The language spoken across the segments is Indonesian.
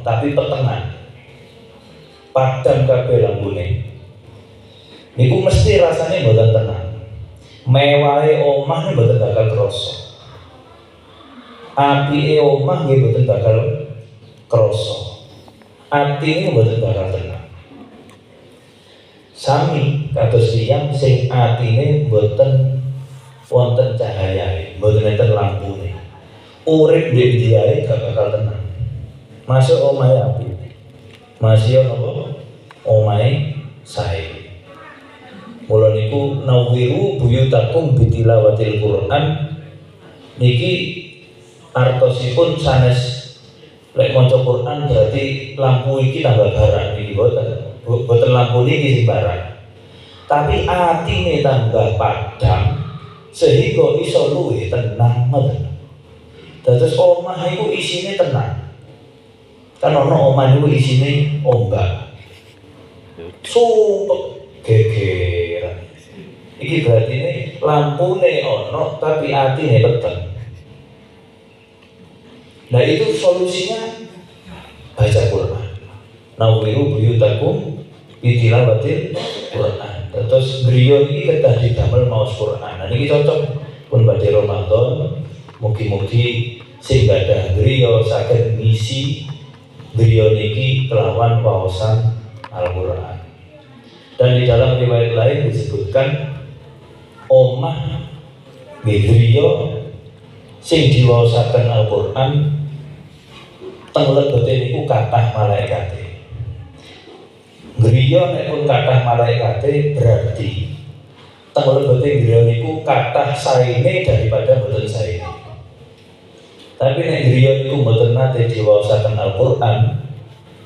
tapi petengan. Padang kabeh lampune. Niku mesti rasane mboten tenang. Mewahe omah niku mboten bakal krasa. Apike omah nggih mboten bakal krasa. Atine mboten bakal tenang. Sami kados tiyang sing atine mboten wonten cahayae, mboten enten lampune. Urip ndek diae gak bakal tenang. Masuk omahe api. Masih napa? Omahe sae. Mula niku nawiru buyutakum bitilawatil Quran niki artosipun sanes lek maca Quran berarti lampu iki tambah barang niki boten lampu niki sing barang. Tapi atine tambah padang sehingga iso luwih tenang ngoten. Dados omah iku isine tenang. Kan ana omah niku isine ombak. Sumpek gegeran. Iki berarti ini lampune ono tapi atine peteng. Nah itu solusinya baca Quran. Nawiru buyutakum bitilawatil Quran. Terus griya iki kedah didamel maos Quran. Nah niki cocok pun badhe Ramadan. Mugi-mugi sing gadah griya saged ngisi griya niki kelawan waosan Al-Qur'an. Dan di dalam riwayat lain disebutkan omah griya sing diwaosaken Al-Qur'an teng lebete niku kathah malaikate. Griya nek pun kathah malaikate berarti teng lebete griya niku kathah saene daripada mboten saene. Tapi nek griya niku mboten nate diwaosaken Al-Qur'an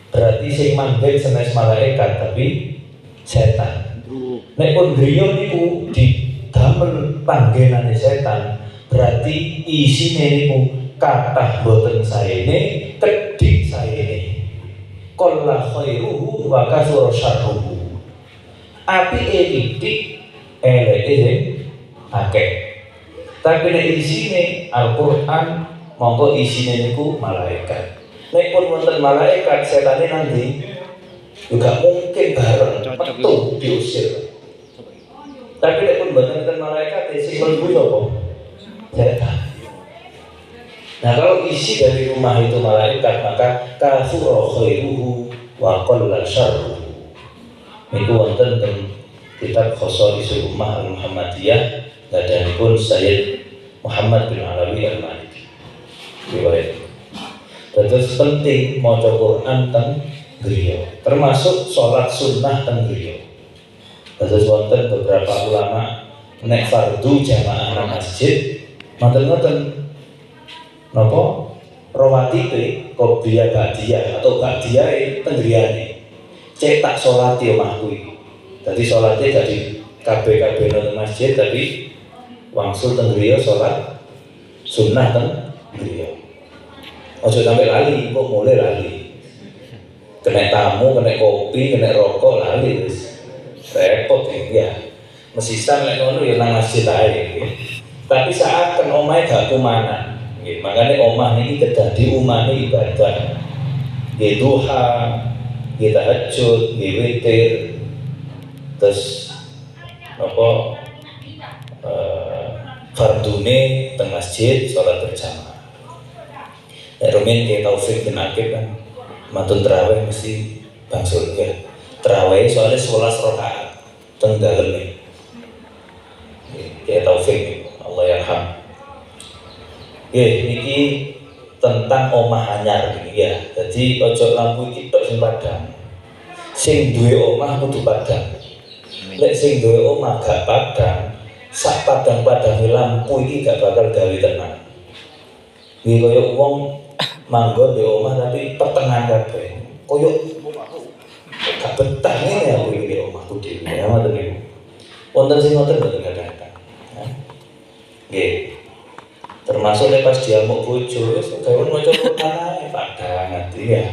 berarti sing manggen sanes malaikat tapi setan. Nek pun griya niku didamel panggenane setan berarti isine niku kathah boten saene, kedhik saene. Qalla khairuhu wa kasura syarruhu. Apike titik eleke sing akeh. Tapi nek isine Al-Qur'an monggo isine niku malaikat. Nek pun wonten malaikat setane nanti juga mungkin bareng metu diusir. Tapi nek pun mboten enten malaikat sing mlebu sapa? Setan. Nah kalau isi dari rumah itu malaikat maka kasura khairuhu wa qalla syarruhu. Niku wonten teng kitab Khosaisul Ummah Al-Muhammadiyah dadanipun Sayyid Muhammad bin Alawi Al-Maliki. Riwayat. Terus penting maca Quran teng griya, termasuk sholat sunnah teng griya. Terus wonten beberapa ulama nek fardu jamaah nang masjid ngoten-ngoten napa rawatibe qobliyah ba'diyah atau ba'diyah teng griyane. Cek tak sholat di omahku iki. Dadi salate dadi kabeh-kabeh nang masjid tapi wangsul teng griya sholat sunnah teng griya. Ojo sampai lali, kok mulai lali. Kena tamu, kena kopi, kena rokok, lali wis. Repot ya. Mesistan lek ngono ya nang masjid ae. Tapi saat kan omahe gak kumanan. Nggih, makane omah niki kedah diumani ibadah. Nggih duha, nggih tahajud, nggih witir. Terus napa fardune teng masjid salat berjamaah. Rumin kayak Taufik bin Akib kan matun terawih mesti bang surga. Terawih soalnya 11 rakaat teng dalem. Kayak Taufik Allah yarham. Niki tentang omah anyar gini ya. Jadi ojo lampu iki tok sing padang. Sing duwe omah kudu padang. Lek sing duwe omah gak padang, sak padang-padange lampu iki gak bakal gawe tenang. Iki koyo wong manggon di omah tapi pertengahan kabeh. Koyo gak betah ngene aku iki di omahku dhewe. Ya ngoten niku. Wonten sing ngoten mboten kadang-kadang. Nggih. Termasuk nek pas diamuk bojo wis gawe maca Quran ae padang ati ya.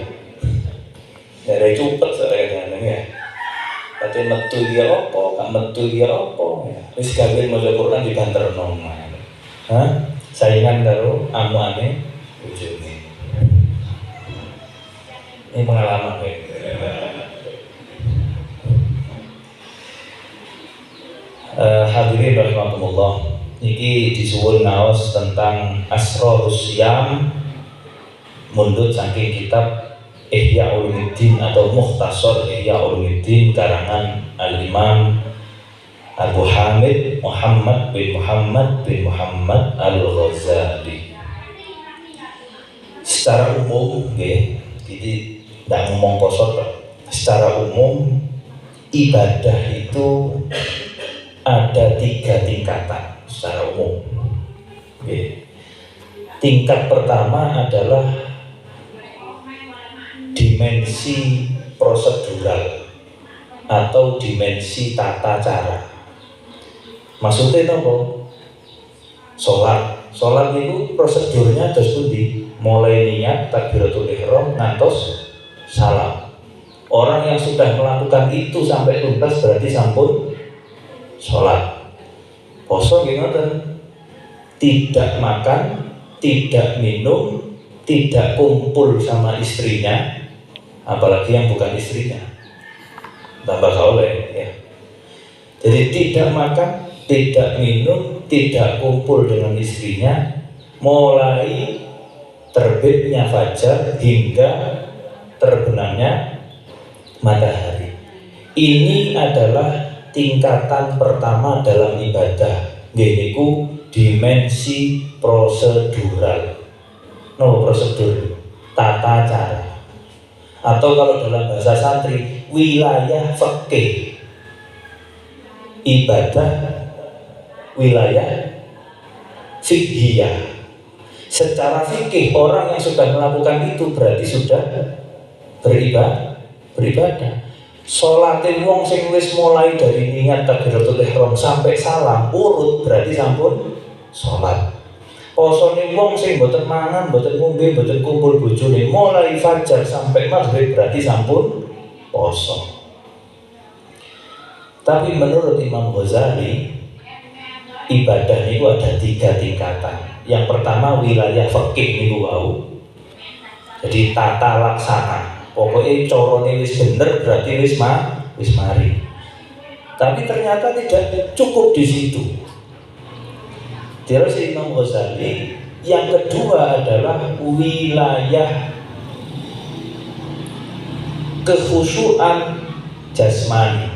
Dari cepet sareng ya. Kate metu dia apa, gak metu dia apa ya. Wis gawe maca Quran dibanterno. Hah? Saingan karo amane bojone. Ini pengalaman ya. Hadirin rahimakumullah, niki disuwun ngaos tentang Asrarus Syam mundut saking kitab Ihya Ulumuddin atau Mukhtasar Ihya Ulumuddin karangan Al-Imam Abu Hamid Muhammad bin Muhammad Al-Ghazali. Secara umum nggih, jadi tidak ngomong kosong. Secara umum ibadah itu ada 3 tingkatan secara umum. Oke. Tingkat pertama adalah dimensi prosedural atau dimensi tata cara. Maksudnya apa? Sholat itu prosedurnya terus pundi? Mulai niat takbiratul ihram ngantos salam. Orang yang sudah melakukan itu sampai tuntas berarti sampun sholat. Poso gimana? Tidak makan, tidak minum, tidak kumpul sama istrinya, apalagi yang bukan istrinya. Tambah oleh ya. Jadi tidak makan, tidak minum, tidak kumpul dengan istrinya, mulai terbitnya fajar hingga terbenamnya matahari. Ini adalah tingkatan pertama dalam ibadah, yaitu dimensi prosedural. Prosedur, tata cara. Atau kalau dalam bahasa santri, wilayah fikih. Ibadah wilayah fikhiyah. Secara fikih orang yang sudah melakukan itu berarti sudah beribadah. Salate wong sing wis mulai dari niat takbiratul ihram sampai salam urut berarti sampun salat. Posone wong sing mboten mangan, mboten ngombe, mboten kumpul bojone mulai fajar sampai maghrib berarti sampun poso. Tapi menurut Imam Ghazali ibadah niku ada 3 tingkatan. Yang pertama wilayah fikih niku wau. Jadi tata laksana. Pokoknya corone wis bener berarti wis mari. Tapi ternyata tidak cukup di situ. Terus Imam Ghazali yang kedua adalah wilayah kekhusyuan jasmani,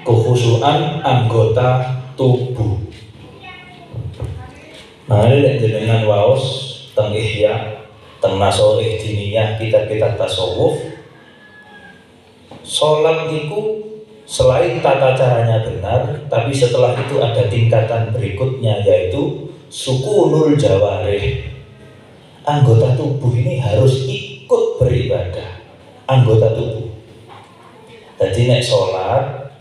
kekhusyuan anggota tubuh. Nah ini dengan waos teng Ihya, teng Nasolih Diniyah, kitab-kitab tasawuf. Sholat itu selain tata caranya benar, tapi setelah itu ada tingkatan berikutnya yaitu sukunul jawarih. Anggota tubuh ini harus ikut beribadah. Anggota tubuh. Jadi nek sholat,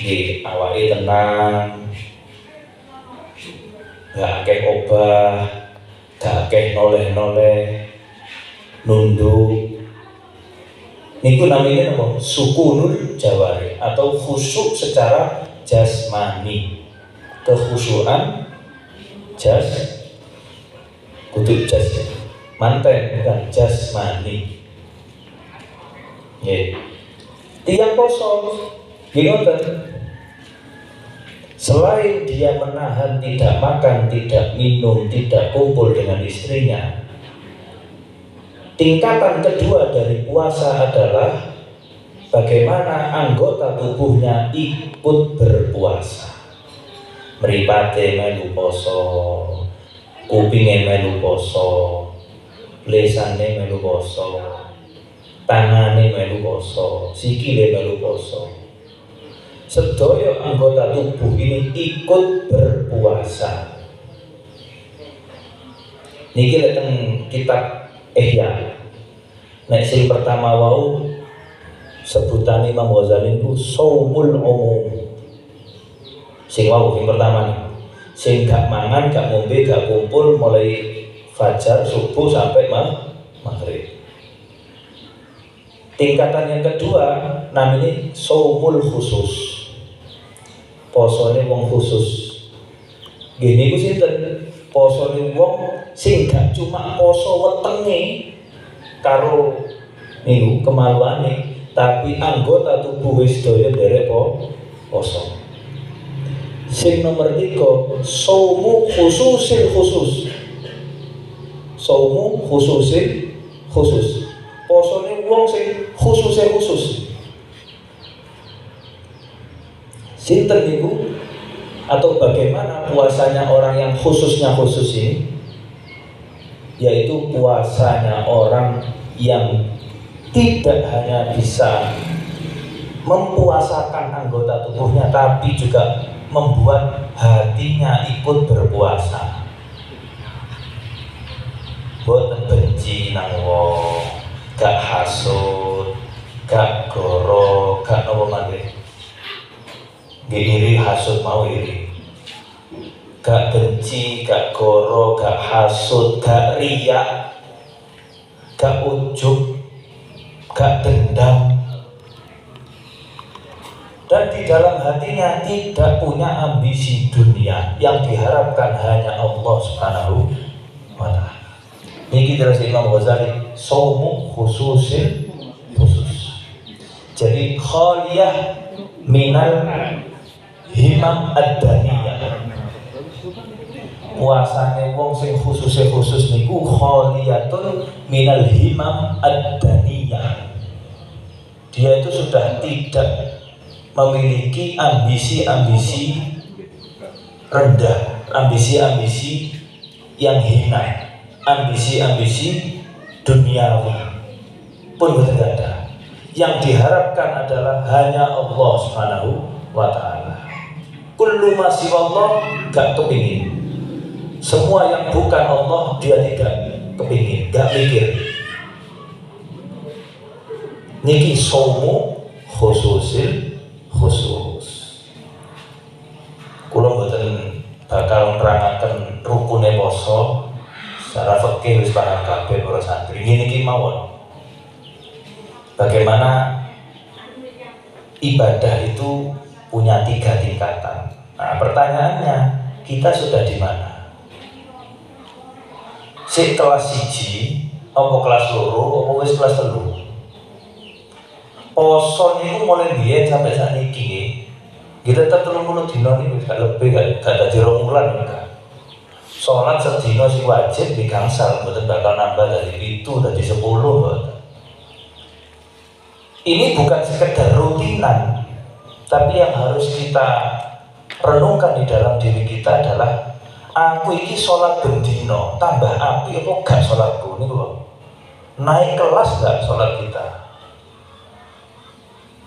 di awake tenang, gak akeh obah, gak akeh noleh-noleh, nunduk. Niku namanya apa? Sukunul jawari atau khusyuk secara jasmani. Kekhusyuan kudu manten bukan jasmani. Nggih. Tiyang poso ngoten. Selain dia menahan tidak makan, tidak minum, tidak kumpul dengan istrinya, tingkatan kedua dari puasa adalah bagaimana anggota tubuhnya ikut berpuasa. Mripate melu poso, kupinge melu poso, lesane melu poso, tangane melu poso, sikile melu poso. Sedaya anggota tubuh ini ikut berpuasa. Niki teng kitab Ihya. Nek sing pertama wau sebutan Imam Ghazali itu shaumul umum. Sing wau sing pertama nih. Sing gak mangan, gak ngombe, gak kumpul mulai fajar subuh sampai maghrib. Tingkatan yang kedua namanya shaumul khusus. Posone wong khusus. Gini ku sinten? Posone wong sing gak cuma poso wetenge karo niku kemaluane, tapi anggota tubuh wis sedaya nderek poso. Sing nomor 3, saumu khususil khusus. Saumu khususil khusus. Posone wong sing khususe khusus. Sinten niku? Atau bagaimana puasanya orang yang khususnya khusus ini? Yaitu puasanya orang yang tidak hanya bisa mempuasakan anggota tubuhnya, tapi juga membuat hatinya ikut berpuasa. Boten benci nang wong, gak hasud, gak goro, gak nopo malih. Nggih iri hasud mau iri. Gak benci, gak goro, gak hasud, gak riya, gak ujub, gak dendam. Dan di dalam hatinya tidak punya ambisi dunia, yang diharapkan hanya Allah Subhanahu wa ta'ala. Niki terus Imam Ghazali, saumu khususin khusus. Jadi khaliyah minal himam ad-daniyah. Puasane wong sing khususe khusus niku khaliyatun minal himam ad-daniyah. Dia itu sudah tidak memiliki ambisi-ambisi rendah, ambisi-ambisi yang hina, ambisi-ambisi duniawi pun tidak ada. Yang diharapkan adalah hanya Allah Subhanahu wa ta'ala. Kullu ma siwallah gak kepingin. Semua yang bukan Allah dia tidak kepingin, gak mikir. Niki saumu khususil khusus. Kula mboten bakal nerangaken rukune poso secara fikih wis paham kabeh para santri. Niki mawon. Bagaimana ibadah itu punya 3 tingkatan. Nah, pertanyaannya, kita sudah di mana? Sik kelas 1, apa kelas 2, apa wis kelas 3? Poso niku mulai biyen sampai saat ini kita tetap 30 dina niku gak lebih gak dadi 2 bulan enggak. Salat sedina sing wajib di gangsal mboten bakal nambah dari 7 dari 10 mboten. Ini bukan sekedar rutinan, tapi yang harus kita renungkan di dalam diri kita adalah aku iki salat bendino tambah api apa gak salatku niku lho. Naik kelas gak salat kita?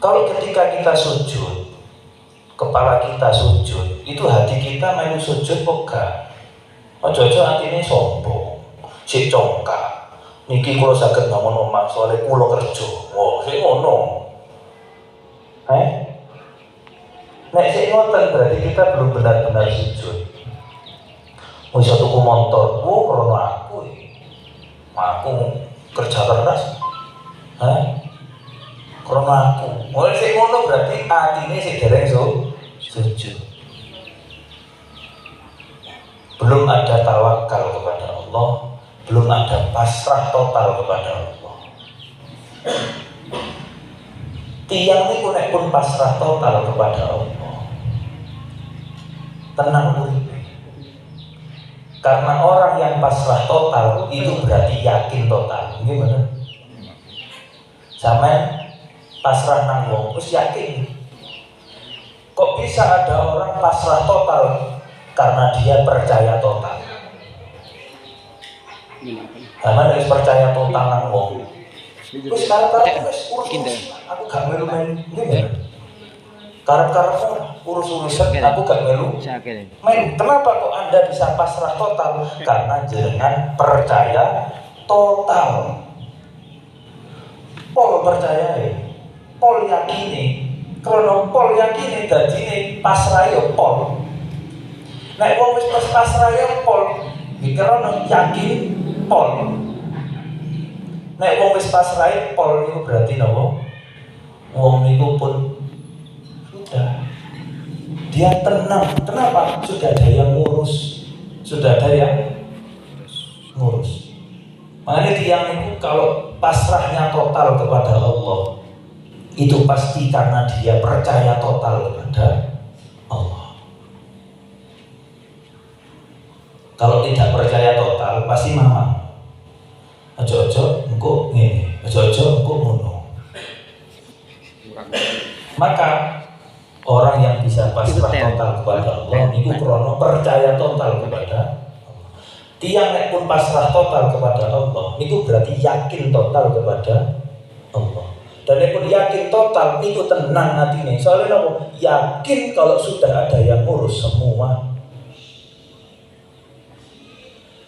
Kalau ketika kita sujud, kepala kita sujud, itu hati kita melu sujud pega. Ojo-ojo atine sombong, sik congkak. Niki kula saged bangun omah soalé kula kerja. Wah, sik ngono. Nek sik ngoten berarti kita belum benar-benar sujud. Wis tuku motor, krono aku iki. Aku kerja keras. Krono aku. Mulai sik ngono berarti atine sik dereng sujud. Belum ada tawakal kepada Allah, belum ada pasrah total kepada Allah. Tiyang niku nek pun pasrah total kepada Allah, tenang uripe. Karena orang yang pasrah total itu berarti yakin total. Gimana? Sampeyan pasrah nang wong wis yakin. Kok bisa ada orang pasrah total? Karena dia percaya total. Karena dia percaya total nang wong. Wis karep-karep wis urus. Aku gak melu main ngene. Karep-karep urus-urusan aku gak melu main. Kenapa kok Anda bisa pasrah total? Karena jenengan percaya total. Pol percaya pol yakini. Kalau pol yakini dadine pasrah yo pol. Nek wong wis pasrah yo pol, dikira yakin pol. Nek wong wis pasrah pol niku berarti napa? Wong niku pun sudah dia tenang. Kenapa? Sudah ada yang ngurus. Sudah ada yang ngurus. Makanya tiang niku kalau pasrahnya total kepada Allah, itu pasti karena dia percaya total kepada Allah. Kalau tidak percaya total pasti mamang. Ojo-ojo engko ngene, ojo-ojo engko ngono. Maka orang yang bisa pasrah total kepada Allah niku krana percaya total kepada Allah. Tiang nek pun pasrah total kepada Allah niku berarti yakin total kepada Allah. Dan nek pun yakin total niku tenang hatine. Soalnya apa? Yakin kalau sudah ada yang ngurus semua.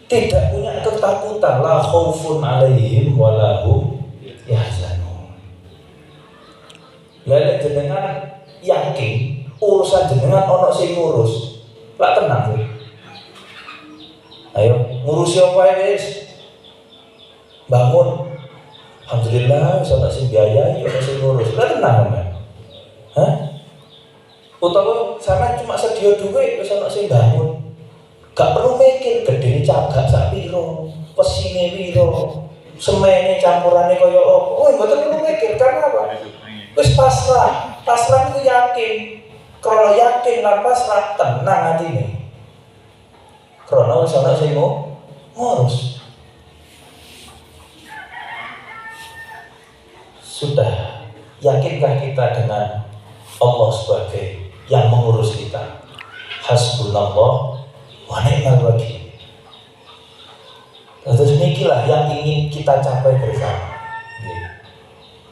Tidak punya ketakutan, la khaufun alaihim walahum yahzanun. Lalu jenengan yakin urusan jenengan ono sing ngurus, lak tenang sih. Ayo ngurusi apa ya guys? Bangun, alhamdulillah bisa tak sing biaya, ya sing ngurus, lak tenang kan? Hah? Utawa sama cuma sedia duit, bisa tak sing bangun. Gak perlu mikir gedene cagak sak piro, pesine piro, semene campurane kaya apa. Oh, mboten perlu mikir karena apa? Wis pasrah itu yakin. Kalau yakin lan pasrah tenang atine. Karena wis ana sing ngurus. Sudah yakinkah kita dengan Allah sebagai yang mengurus kita? Hasbunallah wa ni'mal wakil. Terus inilah yang ingin kita capai bersama.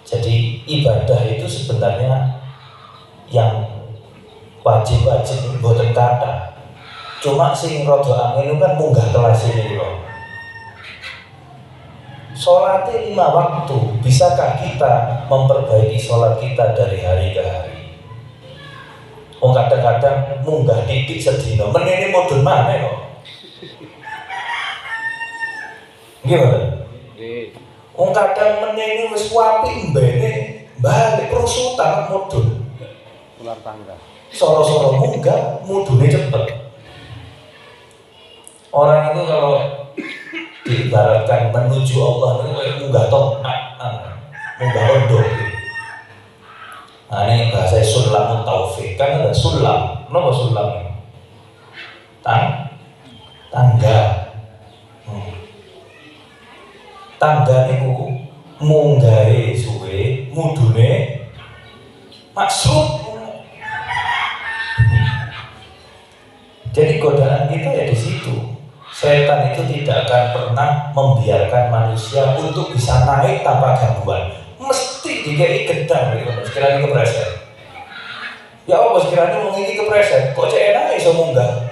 Jadi ibadah itu sebenarnya yang wajib-wajib mboten kata. Cuma sing rada angel kan munggah kelas ini lho. Salat 5 waktu, bisakah kita memperbaiki salat kita dari hari ke hari? Kadang-kadang munggah titik sedina, menini modun mana kok? Gimana? Kadang menini wis wapi mbene balik perusutan modun. Ular tangga. Soro-soro munggah, mudune cepet. Orang itu kalau diibaratkan menuju Allah itu kayak munggah tongkat, munggah ondo. Nah ini bahasa sulamun taufik, kan ada sulam. Kenapa sulam? Tangga. Tangga itu munggahe suwe, mudune maksud. Jadi godaan kita ya di situ. Setan itu tidak akan pernah membiarkan manusia untuk bisa naik tanpa gangguan. Mesti dikei gedang gitu, sekiranya kepreset. Ya Allah, sekiranya mau ini kepreset, kok cek enak iso munggah,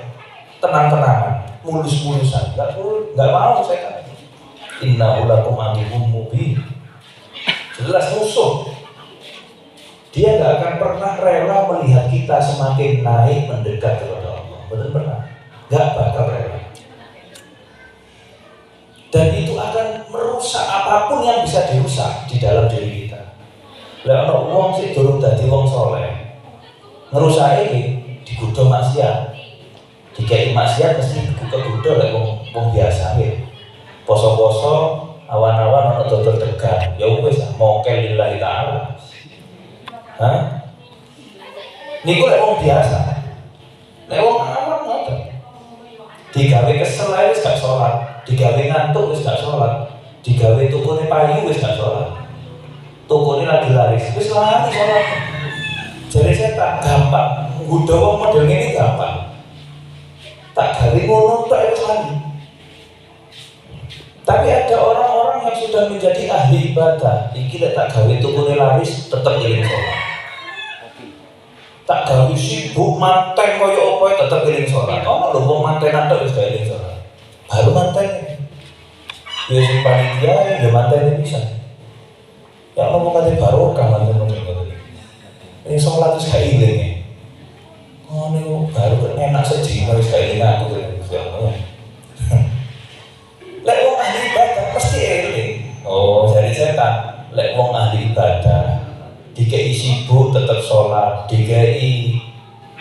tenang-tenangan, mulus-mulusan, nggak mau saya kan. Inna ulakum aduwwum mubin. Jelas musuh. Dia nggak akan pernah rela melihat kita semakin naik mendekat kepada Allah. Betul pernah? Nggak bakal rela. Dan itu akan merusak apapun yang bisa dirusak di dalam diri kita. Lah ana wong sing durung dadi wong saleh. Ngerusak iki digodho maksiat. Dikei maksiat mesti digodho lek wong biasa nggih. Poso-poso awan-awan ana dodol tegang. Ya wis mokel lillahi taala. Hah? Niku lek wong biasa. Lek wong awam ngoten. Digawe kesel ae wis gak salat. Digawe ngantuk wis gak sholat, digawe tukune payu wis gak sholat, tukune lagi laris wis lari sholat. Jadi saya tak gampang nggodha wong model ngene gampang, tak gawe ngono tok wis lari. Tapi ada orang-orang yang sudah menjadi ahli ibadah, iki lek tak gawe tukune laris tetep eling sholat, tak gawe sibuk manteng koyo apa tetep eling sholat. Ono lho wong mantenan tok wis gak eling sholat. Baru manten, ya si panitia ya manten bisa. Ya Allah mau kata baru kan manten manten. Ini sholat itu sekali ini. Oh ini baru kan enak saja harus sekali ini aku tuh. Lek wong ahli ibadah mesti eling. Oh jadi setan. Lek wong ahli ibadah, dikei sibuk tetap sholat, dikei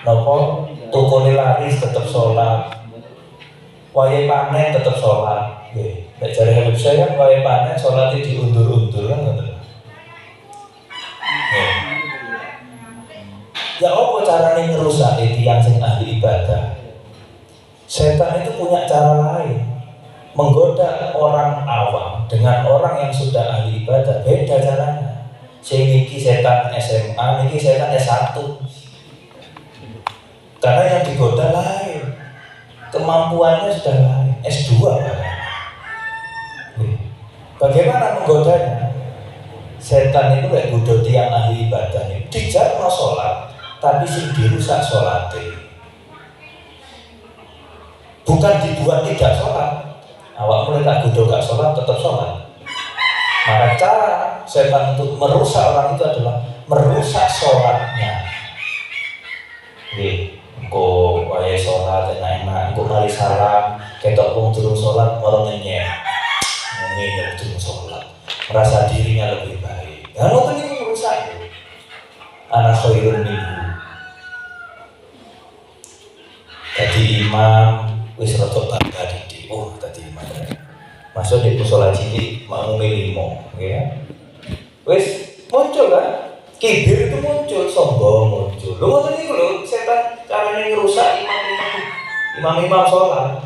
nopo tukune laris tetap sholat. Waya panen tetap sholat, Nek jare Habib saya kan wae panen salate diundur-undur kan ngoten. Ya apa carane ngerusake tiyang sing ahli ibadah? Setan itu punya cara lain. Menggoda orang awam dengan orang yang sudah ahli ibadah beda caranya. Sing iki setan SMA, niki setan S1. Karena yang digoda lain. Kemampuannya sudah lain, S2 bahkan. Bagaimana menggodanya? Setan itu kayak godho tiyang ahli ibadah nih. Dijarno sholat, tapi sing dirusak sholatnya. Bukan dibuat tidak sholat. Awak mulai tak godho gak sholat, tetap sholat. Maka cara setan untuk merusak orang itu adalah merusak sholatnya. Engko wae sholat enak-enak, engko mari salam, ketok wong durung sholat malah ngenyek. Ngene durung sholat. Merasa dirinya lebih baik. Nah, ngoten iki merusak. Ana khairun minhu. Jadi imam wis rada bangga didik. Oh, tadi imam. Masuk di musola cilik makmume 5, ya. Wis muncul kan? Kibir itu muncul, sombong muncul. Lho ngoten niku lho, setan carane ngerusak imam sholat.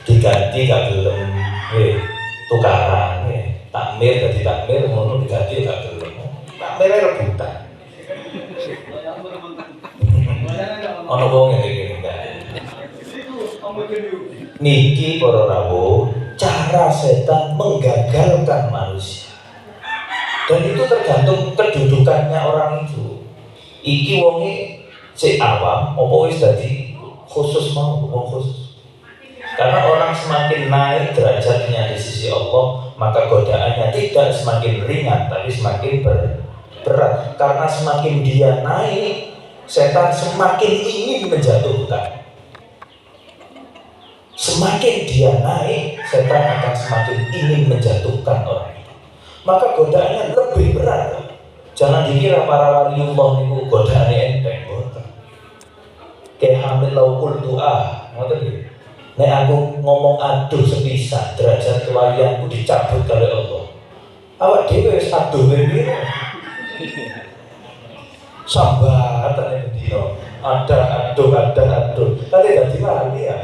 Diganti gak gelem, tukaran, takmir dadi takmir ngono diganti gak gelem. Takmire rebutan. Ono wong ngene iki. Niki para rawuh, cara setan menggagalkan manusia. Dan itu tergantung kedudukannya orang itu. Iki wonge sik awam apa wis dadi khusus mau wong khusus. Karena orang semakin naik derajatnya di sisi Allah, maka godaannya tidak semakin ringan tapi semakin berat. Karena semakin dia naik, setan semakin ingin menjatuhkan. Semakin dia naik, setan akan semakin ingin menjatuhkan orang itu. Maka godaannya lebih berat. Jangan dikira para waliullah niku godaane enteng, boten. Kayak hamil laukul doa, ngoten nggih. Nek aku ngomong aduh sepisah, derajat kewalianku dicabut oleh Allah. Awak dhewe wis aduh ngene. Sambatan dino. Ada aduh. Tadi dadi wali ya.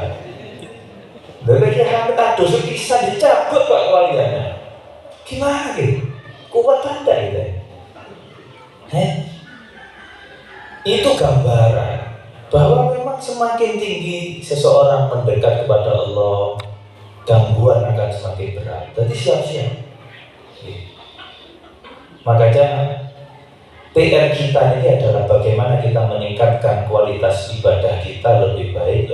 Lha hamil aduh sepisah dicabut kok kewaliannya. Gimana gitu? Kuat anda itu? Itu gambaran bahwa memang semakin tinggi seseorang mendekat kepada Allah, gangguan akan semakin berat. Jadi siap-siap. Makanya PR kita ini adalah bagaimana kita meningkatkan kualitas ibadah kita lebih baik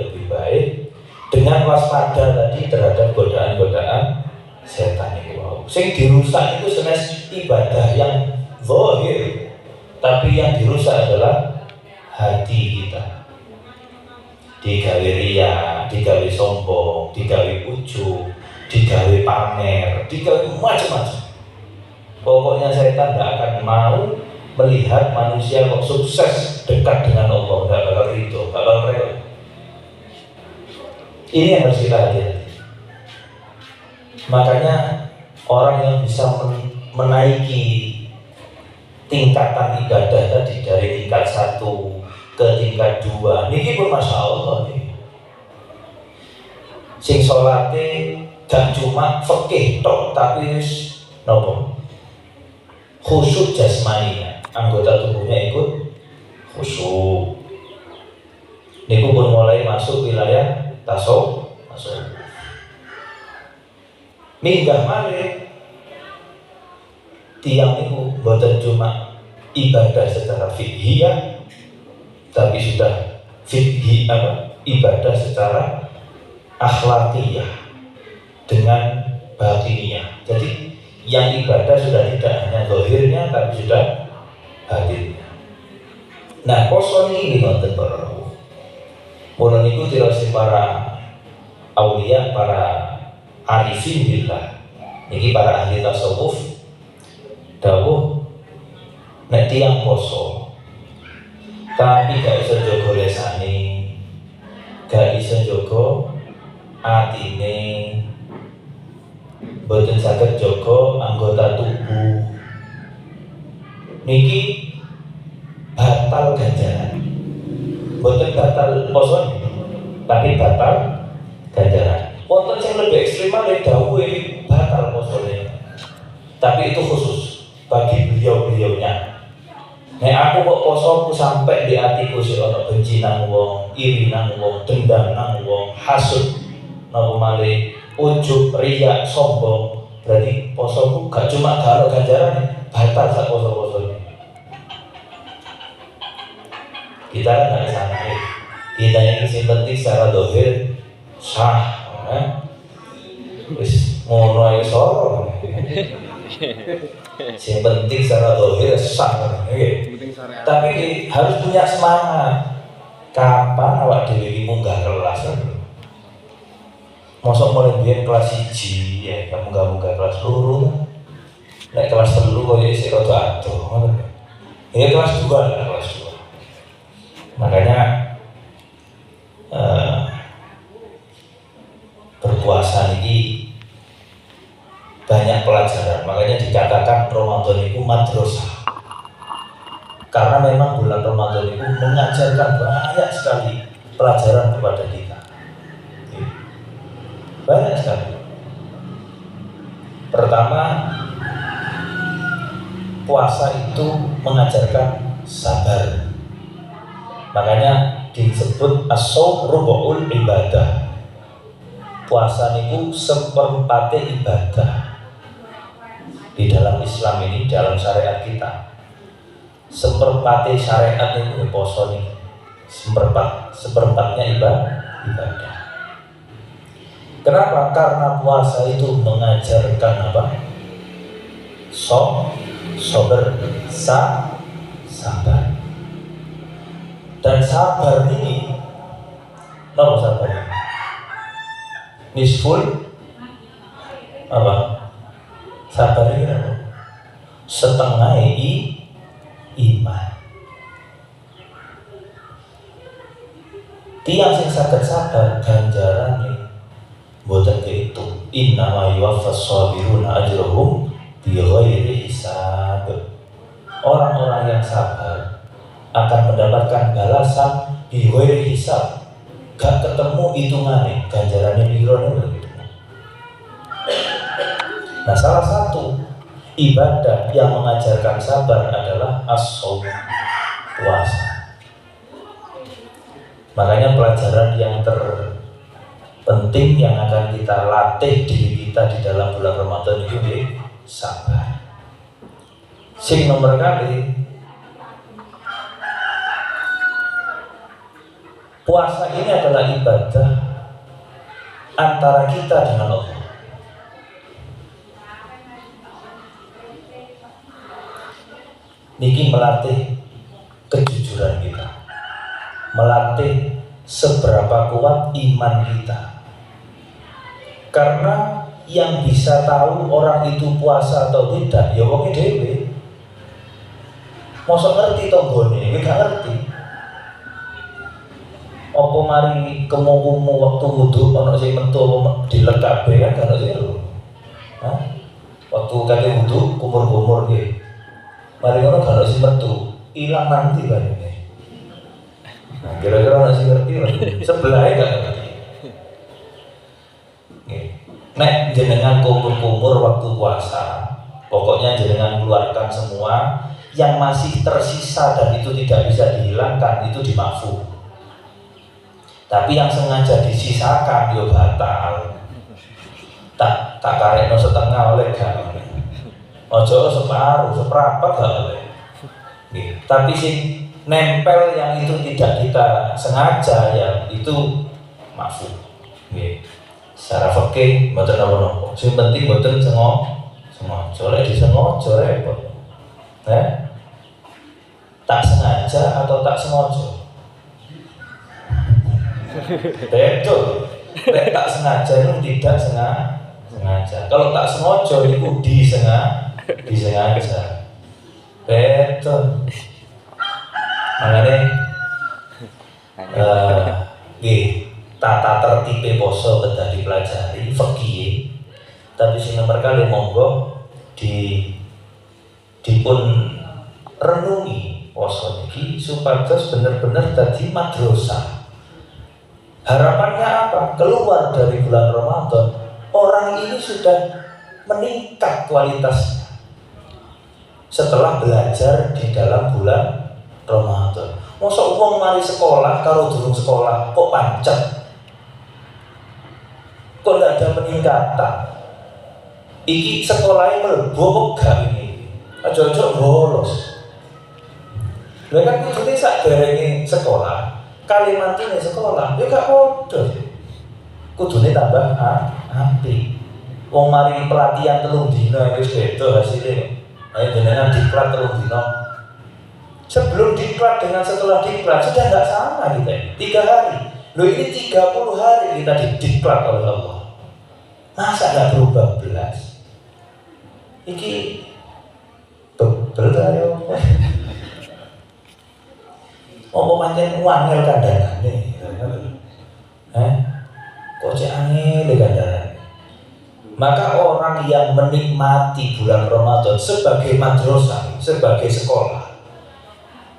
dengan waspada tadi terhadap godaan-godaan setan itu. Sing dirusak itu senes ibadah yang zahir, tapi yang dirusak adalah hati kita. Digawe riya, digawe sombong, digawe ujub, digawe pamer, digawe macam-macam. Pokoknya setan tidak akan mau melihat manusia kok sukses dekat dengan Allah, tidak bakal ridho, tidak bakal rela. Ini yang harus kita hati-hati. Makanya orang yang bisa menaiki tingkatan ibadah tadi dari tingkat 1 ke tingkat 2, niki pun masya Allah nih. Sing salate gak cuma fikih tok, tapi wis nopo? Khusyuk jasmaninya, anggota tubuhnya ikut khusyuk. Niku pun mulai masuk wilayah tasawuf. Minggah malih tiang itu bukan cuma ibadah secara fiqhiyah, tapi sudah ibadah secara akhlakiyah dengan batiniyah. Jadi yang ibadah sudah tidak hanya zahirnya, tapi sudah batinnya. Nah, poso ini nonton para mulai niku tirasi para aulia, para arifin billah, niki para ahli tasawuf dawuh nek tiyang poso tapi gak iso jaga lesane, gak iso jaga atine boten saged jaga anggota tubuh niki batal ganjaran. Boten batal poso tapi batal ganjaran. Wonten sing lebih ekstrim malih dawuhe batal posone. Tapi itu khusus bagi beliau-beliaunya. Nek aku kok posoku sampai di hatiku sih ono benci nang wong, iri nang wong, dendam nang wong, hasud nang malih, ujub, riya, sombong, berarti posoku gak cuma gak ono ganjaran, batal sak poso-posone. Kita kan gak sana kita yang isi penting secara dohir sah, wis ngono ae soro. Yang penting secara dohir sah, tapi harus punya semangat. Kapan awak dewi munggah kelas? Mosok mulai biyen kelas 1 ya, kamu munggah kelas 2. Nek kelas 3 kok isih rada adoh. Ya kelas 2 lah, kelas 2. Makanya berpuasa ini banyak pelajaran. Makanya dikatakan Ramadan itu madrasah. Karena memang bulan Ramadan itu mengajarkan banyak sekali pelajaran kepada kita. Banyak sekali. Pertama, puasa itu mengajarkan sabar. Makanya disebut as-shaum rubu'ul ibadah. Puasa niku seperempatnya ibadah. Di dalam Islam ini, dalam syariat kita, seperempatnya syariat itu puasa nih. Seperempatnya ibadah. Kenapa? Karena puasa itu mengajarkan apa? Sabar. Dan sabar ini, apa sabar ini? Nisful apa? Sabar ini apa? Setengah iman. Tiang sing saged sabar ganjarane mboten kehitung. Innama yuwaffas shabiruna ajrahum bighairi hisab. Orang-orang yang sabar akan mendapatkan balasan bighairi hisab. Gak ketemu hitungannya, ganjarannya bighairi begitu. Nah, salah satu ibadah yang mengajarkan sabar adalah as-shaum, puasa. Makanya pelajaran yang terpenting yang akan kita latih diri kita di dalam bulan Ramadan itu sabar. Sing nomor kali, puasa ini adalah ibadah antara kita dengan Allah. Niki melatih kejujuran kita, melatih seberapa kuat iman kita. Karena yang bisa tahu orang itu puasa atau tidak, ya wong dhewe. Mosok ngerti tonggone, iki gak ngerti. Apa mari kemu waktu wudu ana sing metu apa dilek kabeh kan gak ono lho. Hah? Waktu kate wudu kumur-kumur nggih. Mari ngono gak ono sing metu, ilang nanti barene. Nah, kira-kira ana sing ngerti lho. Sebelahe gak ngerti. Nggih. Nek jenengan kumur-kumur waktu puasa, pokoknya jenengan keluarkan semua yang masih tersisa dan itu tidak bisa dihilangkan, itu dimaafkan. Tapi yang sengaja disisakan yo batal. Tak karekno setengah oleh gak. Ojo separuh, seprapat gak oleh. Nggih. Tapi sing nempel yang itu tidak kita sengaja ya itu maafkan. Nggih. Secara fikih mboten napa-napa. Sing penting mboten sengaja lek disengaja repot. Tak sengaja atau tak sengaja? Betul. Lek tak sengaja itu tidak sengaja. Kalau tak sengaja itu disengaja. Betul. Makanya tata tertib poso kedah dipelajari fikih, tapi sing nomor kali monggo dipun renungi poso niki supados bener-bener dadi madrasah. Harapannya apa? Keluar dari bulan Ramadan, orang ini sudah meningkat kualitasnya setelah belajar di dalam bulan Ramadan. Mosok wong mari sekolah karo durung sekolah kok pancet, kok tidak ada peningkatan. Iki sekolahnya mlebu gak ini, aja-aja bolos. Lha kan kudune sak derenge sekolah, Kalimantan sekolah, ya gak podo. Kudune tambah apik. Wong mari pelatihan 3 dina wis beda hasilnya. Ayo jenengan diklat 3 dina. Sebelum diklat dengan setelah diklat sudah nggak sama kita ini. 3 hari. Loh ini 30 hari kita didiklat oleh Allah. Masa nggak berubah belas? Iki bebel ayo. Apa pancen wangel kandhane. Kok cek angel kandhane. Maka orang yang menikmati bulan Ramadan sebagai madrasah, sebagai sekolah,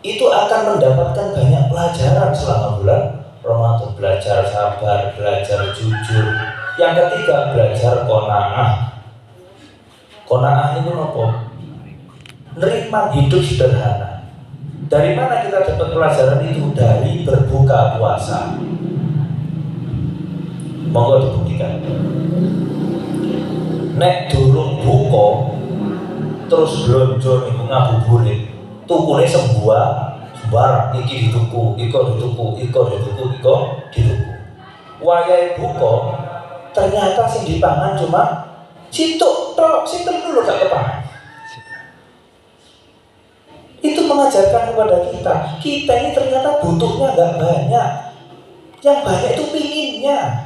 itu akan mendapatkan banyak pelajaran selama bulan Ramadan. Belajar sabar, belajar jujur. Yang ketiga, belajar qanaah. Qanaah itu apa? Nerima hidup sederhana. Dari mana kita dapat pelajaran itu? Dari berbuka puasa. Monggo dibuktikan. Nek durung buka terus blonjo niku ngabuburit, tukune sembarang, iki dituku, iko dituku. Wayahe buka ternyata sing dipangan cuma situk tok, sing telu lho gak kepangan. Itu mengajarkan kepada kita ini ternyata butuhnya gak banyak, yang banyak itu pinginnya.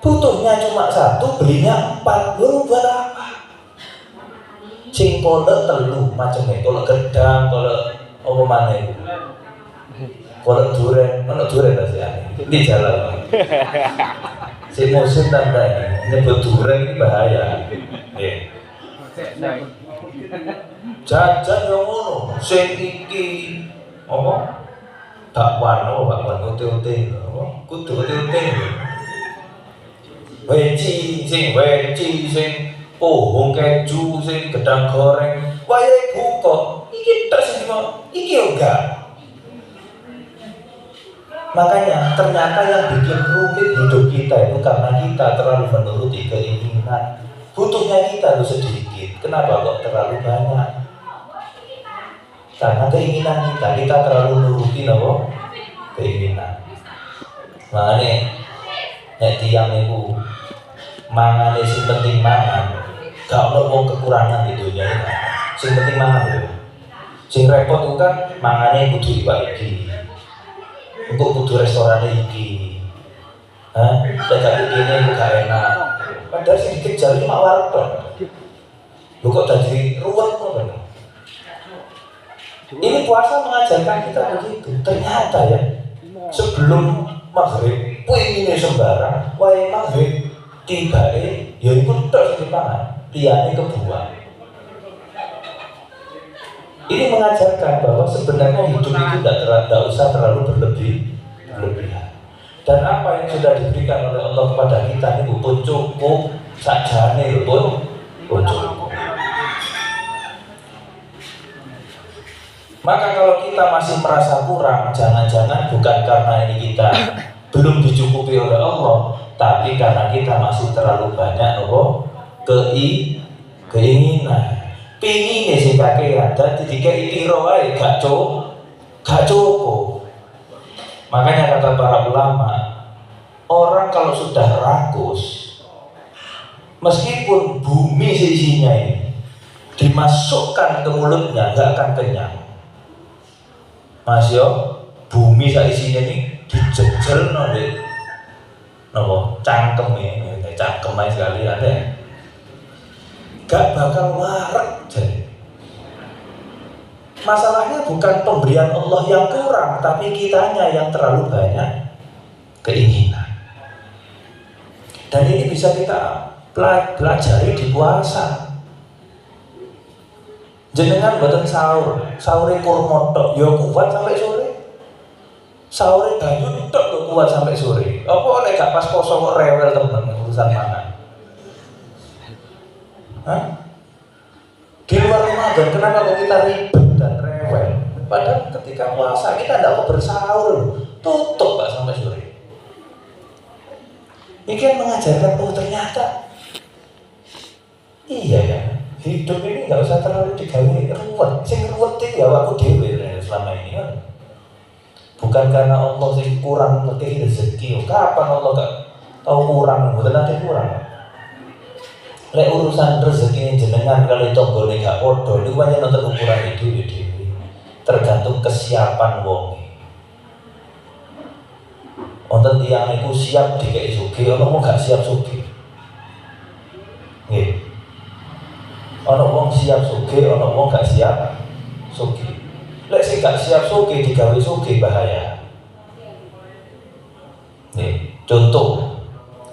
Butuhnya cuma 1, belinya 4. Lu buat apa? Sing kolek telu macamnya, kolek gedang, kolek apa mana itu? Kolek duren, mana duren sih ini jalan. Si musim tanda ini nyebut duren ini bahaya. Jajan yang ngono, sing iki apa? Bakwan uti-uti, kudu uti-uti. Weci sing pohong keju sing gedang goreng wayahe buka iki tok sing iki enggak. Makanya ternyata yang bikin rumit hidup kita itu karena kita terlalu menuruti keinginan. Butuhnya kita itu sedikit, kenapa kok terlalu banyak? Karena keinginan kita terlalu nuruti keinginan. Makanya nek tiyang niku mangane sing penting mangan, gak ono wong kekurangan di dunia ini. Sing penting mangan lho. Sing repot itu kan mangane kudu iwak iki. Engko kudu restorane iki. Tapi ini gak enak. Padahal sing dikejar iki mak wareg tok. Lho kok dadi ruwet ngono. Ini puasa mengajarkan kita begitu. Ternyata ya, sebelum maghrib puingine sembarang, wae maghrib tibake ya iku tok sing dipangan, liyane kebuang. Ini mengajarkan bahwa sebenarnya hidup itu tidak usah terlalu berlebihan. Dan apa yang sudah diberikan oleh Allah kepada kita itu pun cukup, sakjane pun cukup. Maka kalau kita masih merasa kurang, jangan-jangan bukan karena ini kita belum dicukupi oleh Allah, tapi karena kita masih terlalu banyak keinginan. Pingine sing kakean dadi dikei piro wae gak cukup. Makanya kata para ulama, orang kalau sudah rakus, meskipun bumi sisinya ini dimasukkan ke mulutnya gak akan kenyang. Mas yo, bumi saisinya ini dijejel cangkem sekali ada. Gak bakal warak jadi. Masalahnya bukan pemberian Allah yang kurang, tapi kitanya yang terlalu banyak keinginan. Dan ini bisa kita pelajari di puasa. Jenengan boten sahur, sahur kurma tok, ya kuat sampai sore. Sahur banyu tok kok kuat sampai sore. Apa nek gak pas poso kok rewel temen urusan mangan? Hah? Di luar Ramadan kenapa kok kita ribet dan rewel? Padahal ketika puasa kita tidak mau bersahur, tutup Pak sampai sore. Ini kan mengajarkan ternyata iya ya, hidup ini nggak usah terlalu digawe ruwet. Sing ruwet itu ya aku dewe selama ini kan. Bukan karena Allah sing kurang ngerti rezeki. Kapan Allah gak tahu kurang? Mboten nanti kurang. Lek urusan rezeki jenengan kali tonggone gak podo, niku pancen nonton ukuran itu ya dhewe. Tergantung kesiapan wong. Wonten tiyang niku siap dikeki sugih, ana wong gak siap sugih. Nggih. Ana wong siap sugih, ana wong gak siap sugih. Lek sing gak siap sugih digawe sugih bahaya. Nggih, contoh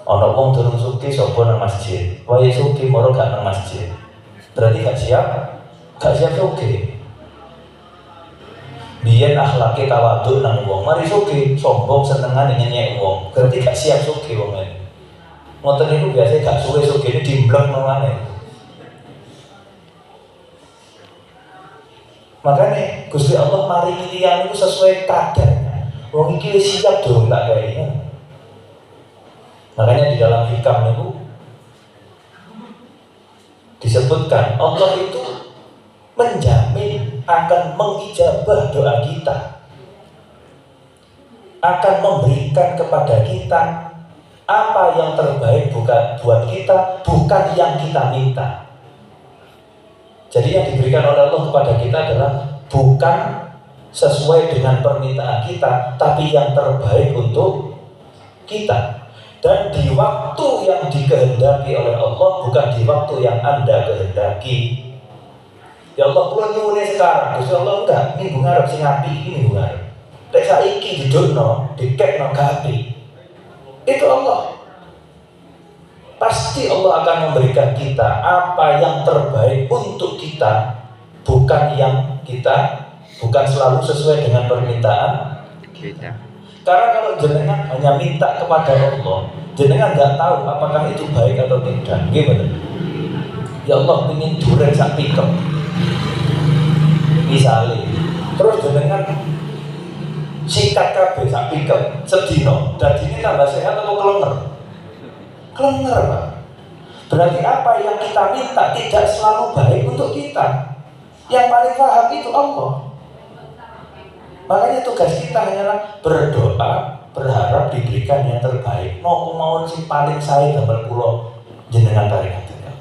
ana wong durung sugih sapa nang masjid. Wae sugih moro gak nang masjid. Berarti gak siap sugih. Biyen akhlake tawadhu nang wong, mari sugih sombong senengan nyenyek wong. Berarti gak siap sugih wong iki. Ngoten niku biasa gak suwe sugih dimblek nang maneh. Makanya Gusti Allah maringi tiyang niku sesuai kadarnya. Wong iki wis siap durung tak gawe. Makanya di dalam hikam itu disebutkan Allah itu menjamin akan mengijabah doa kita, akan memberikan kepada kita apa yang terbaik bukan buat kita, bukan yang kita minta. Jadi yang diberikan oleh Allah kepada kita adalah bukan sesuai dengan permintaan kita, tapi yang terbaik untuk kita. Dan di waktu yang dikehendaki oleh Allah, bukan di waktu yang Anda kehendaki. Ya Allah, kula nyuwune sekarang, Gusti Allah enggak, minggu ngarep sing apik iki minggu ngarep. Nek saiki didukno, dikekno gapi. Itu Allah. Pasti Allah akan memberikan kita apa yang terbaik untuk kita, bukan yang kita, bukan selalu sesuai dengan permintaan kita. Karena kalau jenengan hanya minta kepada Allah, jenengan nggak tahu apakah itu baik atau tidak. Gimana? Ya Allah ingin duren sak pikem, misalnya, terus jenengan sikat kabeh sak pikem, sedino, dadine tambah sehat atau kelenger? Kelenger, Pak. Berarti apa yang kita minta tidak selalu baik untuk kita. Yang paling paham itu Allah. Makanya tugas kita hanyalah berdoa, berharap diberikan yang terbaik. Nopo mawon sing paling sae damel kula jenengan paringaken.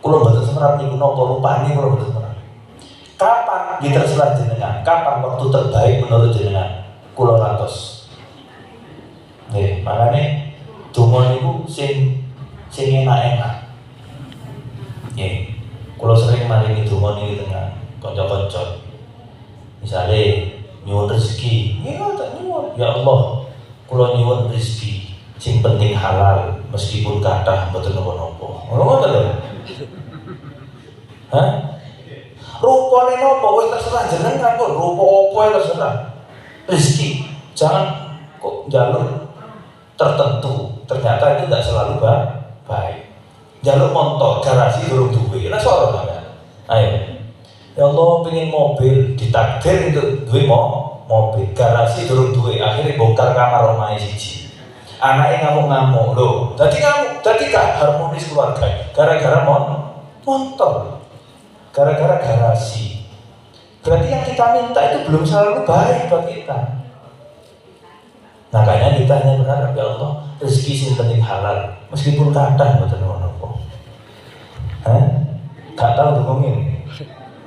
Kula mboten semerap niku napa rupane kula mboten semerap. Kapan terserah jenengan? Kapan waktu terbaik menurut jenengan? Kula ratos. Nggih, makane donga niku sing enak-enak. Nggih. Kula sering maringi donga niki tengah kanca-kanca. Misale nyuwun rezeki, ya Allah, kula nyuwun rezeki sing penting halal meskipun kathah mboten napa-napa. Ngono lho. Hah? Rupane napa wis terserah jenengan kok, rupa apa terserah. Rezeki jangan kok jalur tertentu. Ternyata itu tidak selalu baik. Jalur motor garasi durung duwe. Lah soro sampean. Ayo. Ya Allah pengen mobil, ditakdir itu duwe mobil, garasi durung duwe, akhirnya bongkar kamar omahe siji. Anaknya ngamuk-ngamuk lho. Dadi gak harmonis keluarga gara-gara motor. Gara-gara garasi. Berarti yang kita minta itu belum selalu baik buat kita. Makanya kita hanya berharap ya Allah, rezeki sing penting halal, meskipun kadang mboten ngono-ngono. Gak tahu ngomongin.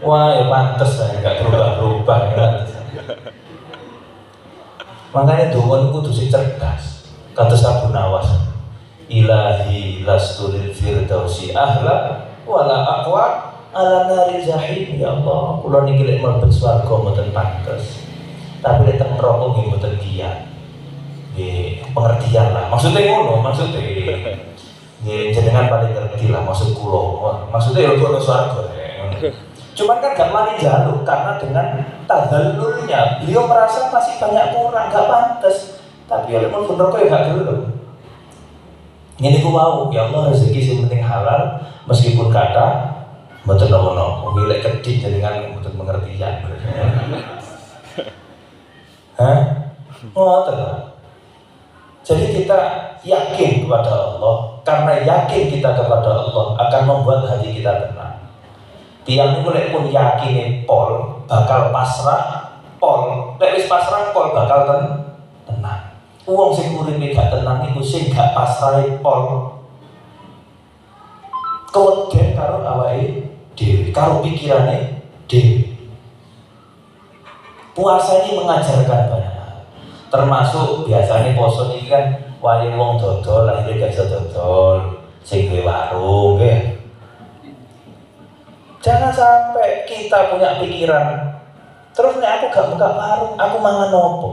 Wah, ya pantes lah, gak berubah-berubah ya. Makanya donga niku kudu sing cerdas. Kados Abu Nawas. Ilahi lastul firdausi ahla wala aqwa ala nari jahim, ya Allah, kula niki lek mlebet swarga mboten pantes. Tapi lek teng neraka nggih mboten kiat. Nggih, pengertian lah. Maksudnya ngono, maksudnya nggih jenengan paling ngerti lah maksud kula. Maksudnya ya kula swarga. Cuman kan gak mani jaluk karena dengan tadzallulnya beliau merasa masih banyak kurang, gak pantes. Tapi oleh mlebu neraka ya gak gelem. Ngene ku wau, ya Allah rezeki sing penting halal meskipun kata mboten nopo-nopo. Nggih lek kedhik jenengan mboten pengertian. Hah? Ngoten. Jadi kita yakin kepada Allah, karena yakin kita kepada Allah akan membuat hati kita tenang. Tiang ini mulai pun yakin pol bakal pasrah, pol lek wis pasrah pol bakal tenang. Wong sing uripe gak tenang iku sing gak pasrah pol. Keweden karo awake dhewe, karo pikirane dhewe. Puasa ini mengajarkan banyak hal. Termasuk biasanya poso ini kan wae wong dodol, akhirnya gak iso dodol, sing duwe warung ya. Jangan sampai kita punya pikiran terus nek aku gak buka warung, aku mangan opo.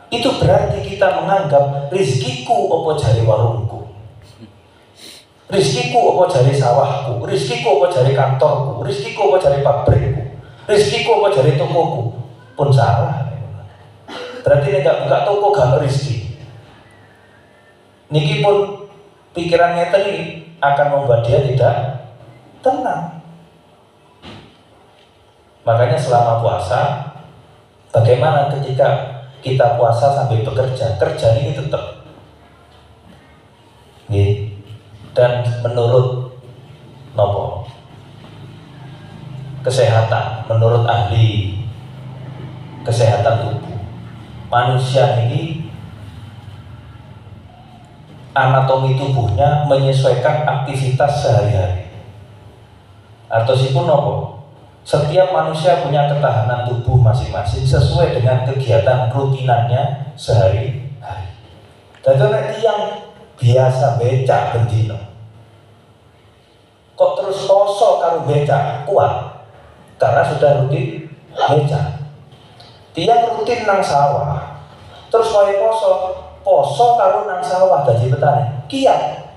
Itu berarti kita menganggap rizkiku opo jari warungku, rizkiku opo jari sawahku, rizkiku opo jari kantorku, rizkiku opo jari pabrikku, rizkiku opo jari tokoku. Pun salah. Berarti nek gak buka toko gak rizki. Niki pun pikirannya tadi akan membuat dia tidak tenang. Makanya selama puasa, bagaimana ketika kita puasa sambil bekerja, kerja ini tetap. Nih. Dan menurut nopo kesehatan, menurut ahli kesehatan tubuh, manusia ini anatomi tubuhnya menyesuaikan aktivitas sehari-hari. Atau sipun nopo? Setiap manusia punya ketahanan tubuh masing-masing sesuai dengan kegiatan rutinannya sehari-hari. Dan nek yang biasa becak bendino, kok terus poso karo becak kuat karena sudah rutin becak. Tiang rutin nang sawah, terus wae poso karo nang sawah dadi petani, kiat.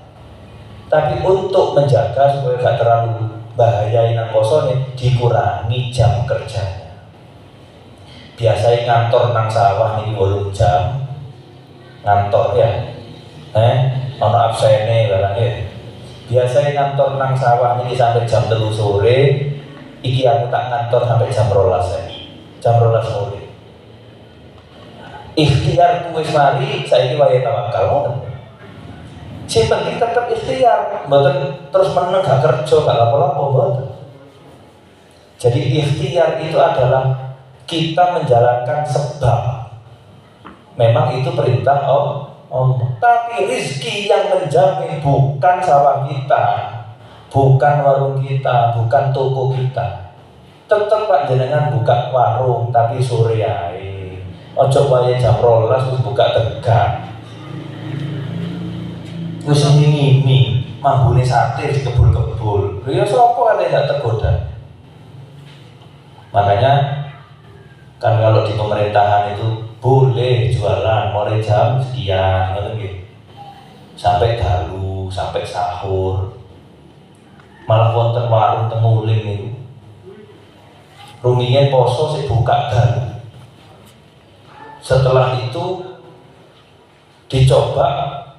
Tapi untuk menjaga supaya gak terlalu bahaya nang poso nih, dikurangi jam kerjanya. Biasanya ngantor nang sawah nih 8 jam, ngantor ya, ono absene barangnya. Biasanya ngantor nang sawah nih sampai jam 3 sore, iki aku tak ngantor sampai jam 12 jam 12 sore. Ikhtiar wis mari, saiki wayahe tawakal ngoten. Sing penting tetep ikhtiar, mboten terus meneng gak kerja gak lapo-lapo mboten. Jadi ikhtiar itu adalah kita menjalankan sebab. Memang itu perintah Allah. Tapi rizki yang menjamin bukan sawah kita, bukan warung kita, bukan toko kita. Tetep Pak jenengan buka warung tapi sore ae. Ojo wae jam 12 wis buka tegak. Wis ngimi, manggune sate dikebul-kebul. Ya sapa kan gak tergoda. Makanya kan kalau di pemerintahan itu boleh jualan mulai jam sekian ngoten nggih. Sampai dalu, sampai sahur. Malah wonten warung teng Nguling niku. Rumiyin poso sik buka dalu. Setelah itu dicoba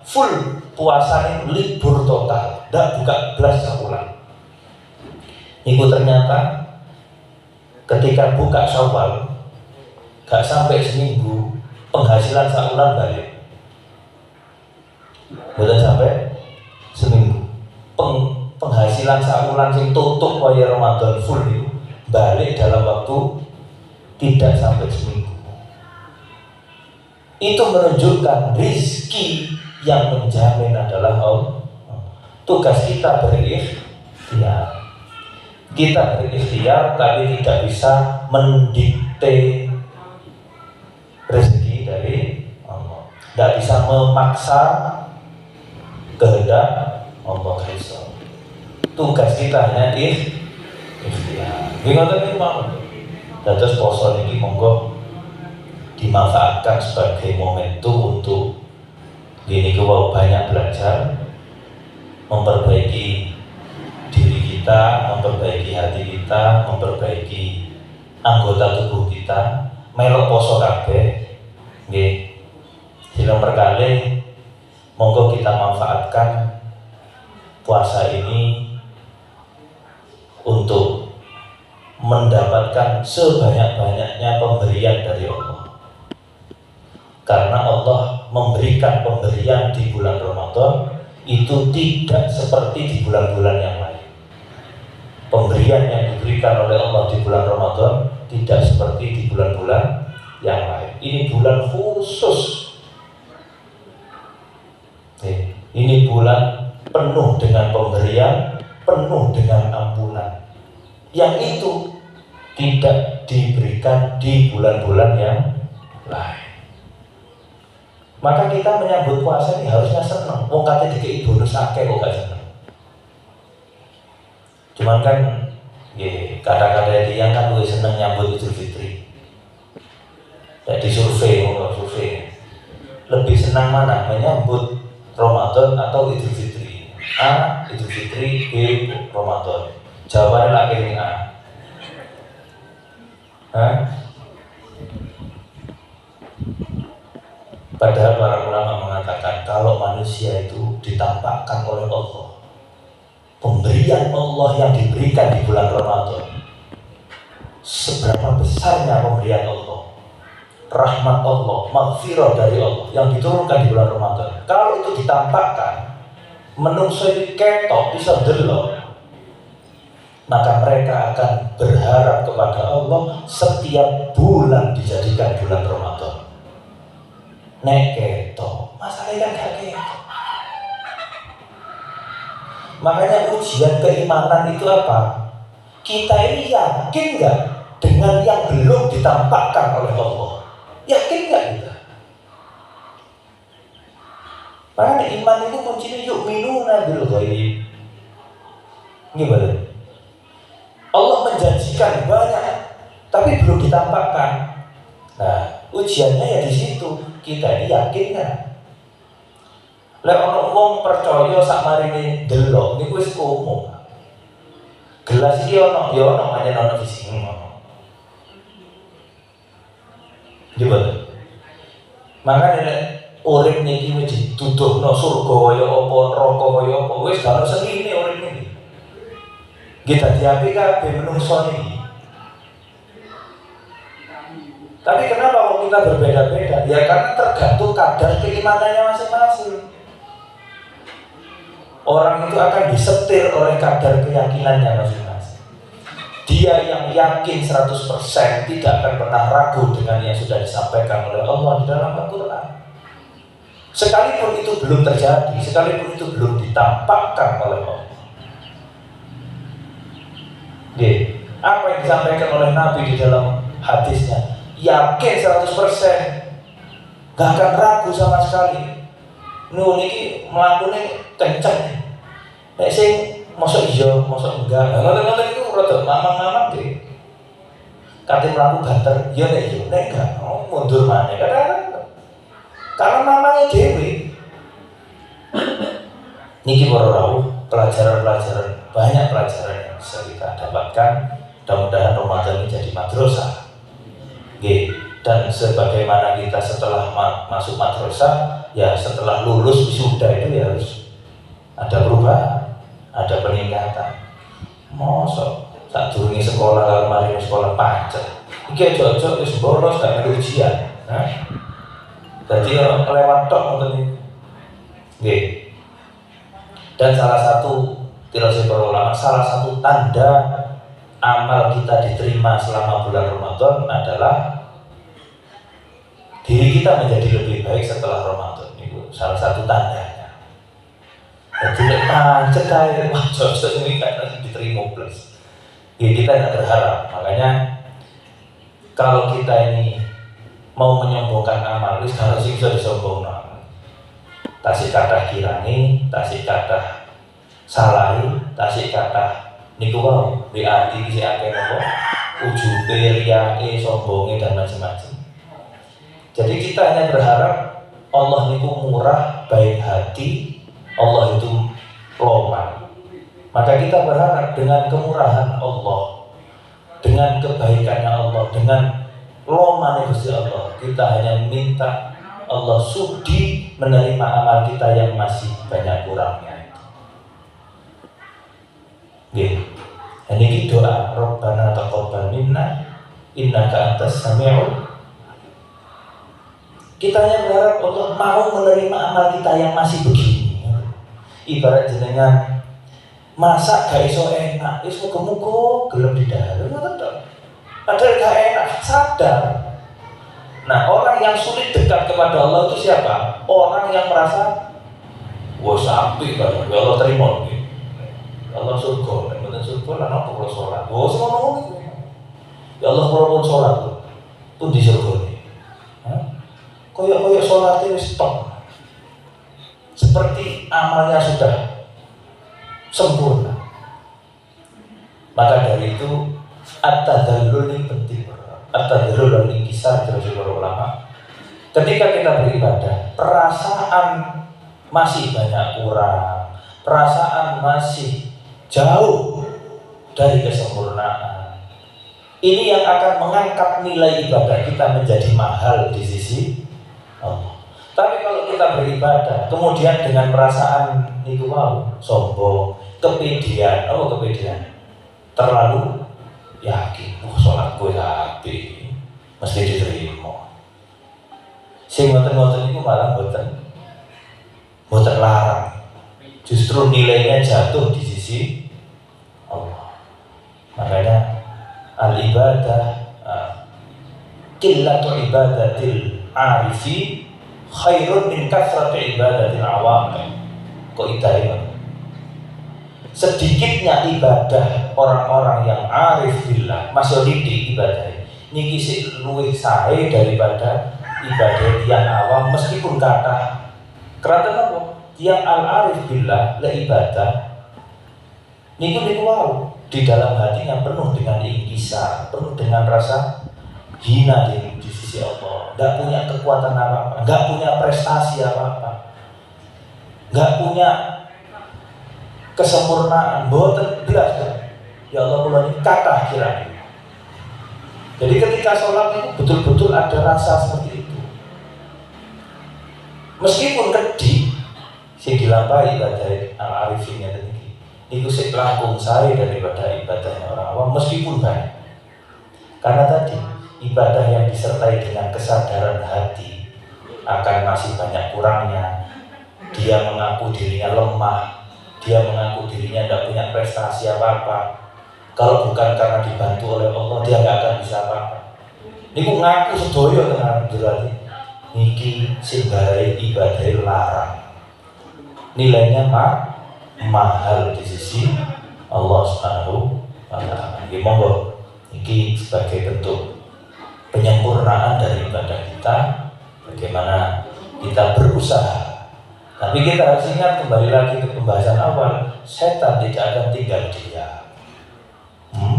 full puasa ini libur total, tidak buka belas sakulan. Itu ternyata ketika buka Syawal gak sampai seminggu penghasilan sakulan balik. Bukan sampai seminggu. Penghasilan sakulan sing tutup waya Ramadan full itu balik dalam waktu tidak sampai seminggu. Itu menunjukkan rizki yang menjamin adalah Allah. Tugas kita berikhtiar. Kita berikhtiar tapi tidak bisa mendikte rezeki dari Allah. Tidak bisa memaksa kehendak Allah. Tugas kita hanya ikhtiar. Ngoten niku mawon. Dados poso niki monggo dimanfaatkan sebagai momentum untuk gini wow banyak belajar, memperbaiki diri kita, memperbaiki hati kita, memperbaiki anggota tubuh kita, melok poso kabeh nggih. Film berkali monggo kita manfaatkan puasa ini untuk mendapatkan sebanyak-banyaknya pemberian dari Allah. Karena Allah memberikan pemberian di bulan Ramadan itu tidak seperti di bulan-bulan yang lain. Pemberian yang diberikan oleh Allah di bulan Ramadan tidak seperti di bulan-bulan yang lain. Ini bulan khusus. Ini bulan penuh dengan pemberian, penuh dengan ampunan. Yang itu tidak diberikan di bulan-bulan yang lain. Maka kita menyambut puasa ini harusnya senang. Wong kate dikei bonus akeh kok gak seneng. Cuman kan kata-kata dia kan lebih seneng nyambut Idul Fitri. Jadi survei lebih senang mana menyambut Ramadan atau Idul Fitri? A. Idul Fitri, B. Ramadan. Jawabannya lagi ini A. Padahal para ulama mengatakan kalau manusia itu ditampakkan oleh Allah, pemberian Allah yang diberikan di bulan Ramadan, seberapa besarnya pemberian Allah, rahmat Allah, maghfirah dari Allah yang diturunkan di bulan Ramadan. Kalau itu ditampakkan, menungso itu ketok bisa delok, maka mereka akan berharap kepada Allah setiap bulan dijadikan bulan Ramadan. Nek ketok, masalahnya kan gak ketok. Makanya ujian keimanan itu apa? Kita ini yakin gak dengan yang belum ditampakkan oleh Allah? Yakin gak kita? Makanya iman itu kuncinya yu'minuna bil ghaib. Gimana? Allah menjanjikan banyak, tapi belum ditampakkan. Nah, ujiannya ya di situ. Kita ini yakin nggak? Lek ono wong percaya sak marine delok niku wis umum. Gelas iki ono, ya ono pancen ono di sini ono. Coba. Makane nek urip niki wis dituduhno surga kaya apa, neraka kaya apa, wis gak ono senine urip niki. Kita diapi kabeh menungso niki. Tapi kenapa kalau kita berbeda-beda? Ya karena tergantung kadar keimanannya masing-masing. Orang itu akan disetir oleh kadar keyakinannya masing-masing. Dia yang yakin 100% tidak akan pernah ragu dengan yang sudah disampaikan oleh Allah di dalam Al-Quran. Sekalipun itu belum terjadi, sekalipun itu belum ditampakkan oleh Allah. Apa yang disampaikan oleh Nabi di dalam hadisnya? Yakin 100%, gak akan ragu sama sekali. Niki melakukan kenceng. Nek sing mosok iya, mosok enggak. Ngoten-ngoten itu rada mamang-mamang deh. Kate mlaku banter, ya nek iya, nek enggak, mundur maneh. Karena mamangnya dhewe. Niki para rawuh, pelajaran-pelajaran, banyak pelajaran yang bisa kita dapatkan. Mudah-mudahan Ramadan ini jadi madrasah. Dan sebagaimana kita setelah masuk madrasah, ya setelah lulus wisuda itu ya harus ada perubahan, ada peningkatan. Mosok tak durungi sekolah kalau mari sekolah pacet. Iki aja wis bolos gak melu ujian. Jadi lewat tok ngoten iki. Dan salah satu tirasi para ulama, salah satu tanda amal kita diterima selama bulan Ramadan adalah diri kita menjadi lebih baik setelah Ramadan. Itu salah satu tandanya. Jadi pancet aja, wah cocok ini kan diterima plus. Ya kita tidak berharap. Makanya kalau kita ini mau menyombongkan amal, itu harus bisa disombongkan. Tasik kata kirani, tasik kata salahi, tasik kata Niku wae di ati iki akeh napa ujube, riyae, sombonge dan macam-macam. Jadi kita hanya berharap Allah niku murah, baik hati, Allah itu loman. Maka kita berharap dengan kemurahan Allah, dengan kebaikannya Allah, dengan loman Gusti Allah, kita hanya minta Allah sudi menerima amal kita yang masih banyak kurangnya. Nggih. Ini doa Rabbana taqabbal minna innaka antas samiul. Kita hanya berharap Allah mau menerima amal kita yang masih begini. Ibarat jenengan masak gak iso enak, wis muga-muga gelem didahar, ngoten to. Padahal gak enak, sadar. Nah, orang yang sulit dekat kepada Allah itu siapa? Orang yang merasa wah sapi kan, ya Allah terima nggih. Allah surga, nek mboten surga lan apa kula salat. Wah semono niku. Ya Allah kula pun salat. Pun di surga. Koyok-koyok sholatnya wis top, seperti amalnya sudah sempurna. Maka dari itu at-tadallul ini penting. At-tadallul dan ingkisar terus para ulama. Ketika kita beribadah, perasaan masih banyak kurang, perasaan masih jauh dari kesempurnaan. Ini yang akan mengangkat nilai ibadah kita menjadi mahal di sisi Allah. Tapi kalau kita beribadah kemudian dengan perasaan itu sombong, kepedean, terlalu yakin, sholatku api mesti diterima. Sing ngoten-ngoten itu malah boten larang. Justru nilainya jatuh di sisi Allah. Makanya al-ibadah qillatu ibadatil arifi khairun min kasrati ibadatil awam. Kok itu? Sedikitnya ibadah orang-orang yang arif billah, maksudnya di ibadah niki sik luwih sae daripada ibadah yang awam, meskipun kata kerana apa? Yang al-arif billah le ibadah niku wow, di dalam hatinya penuh dengan ingkisar, penuh dengan rasa hina di sisi Allah, nggak punya kekuatan apa-apa, nggak punya prestasi apa-apa, nggak punya kesempurnaan, boten belas. Ya Allah mulai kata kira. Jadi ketika sholat itu betul-betul ada rasa seperti itu. Meskipun kedih, sing dilampahi ibadah al-arifinnya tadi, itu sing langkung saya daripada ibadahnya orang awam, meskipun banyak. Karena tadi ibadah yang disertai dengan kesadaran hati akan masih banyak kurangnya. Dia mengaku dirinya lemah, dia mengaku dirinya tidak punya prestasi apa-apa. Kalau bukan karena dibantu oleh Allah, dia nggak akan bisa apa-apa. Ini ngaku sedoyo dengan berarti niki singgarai ibadah larang. Nilainya mahal di sisi Allah Subhanahu wa Ta'ala. Monggo niki sebagai bentuk penyempurnaan dari ibadah kita, bagaimana kita berusaha. Tapi kita harus ingat kembali lagi ke pembahasan awal, setan tidak akan tinggal diam.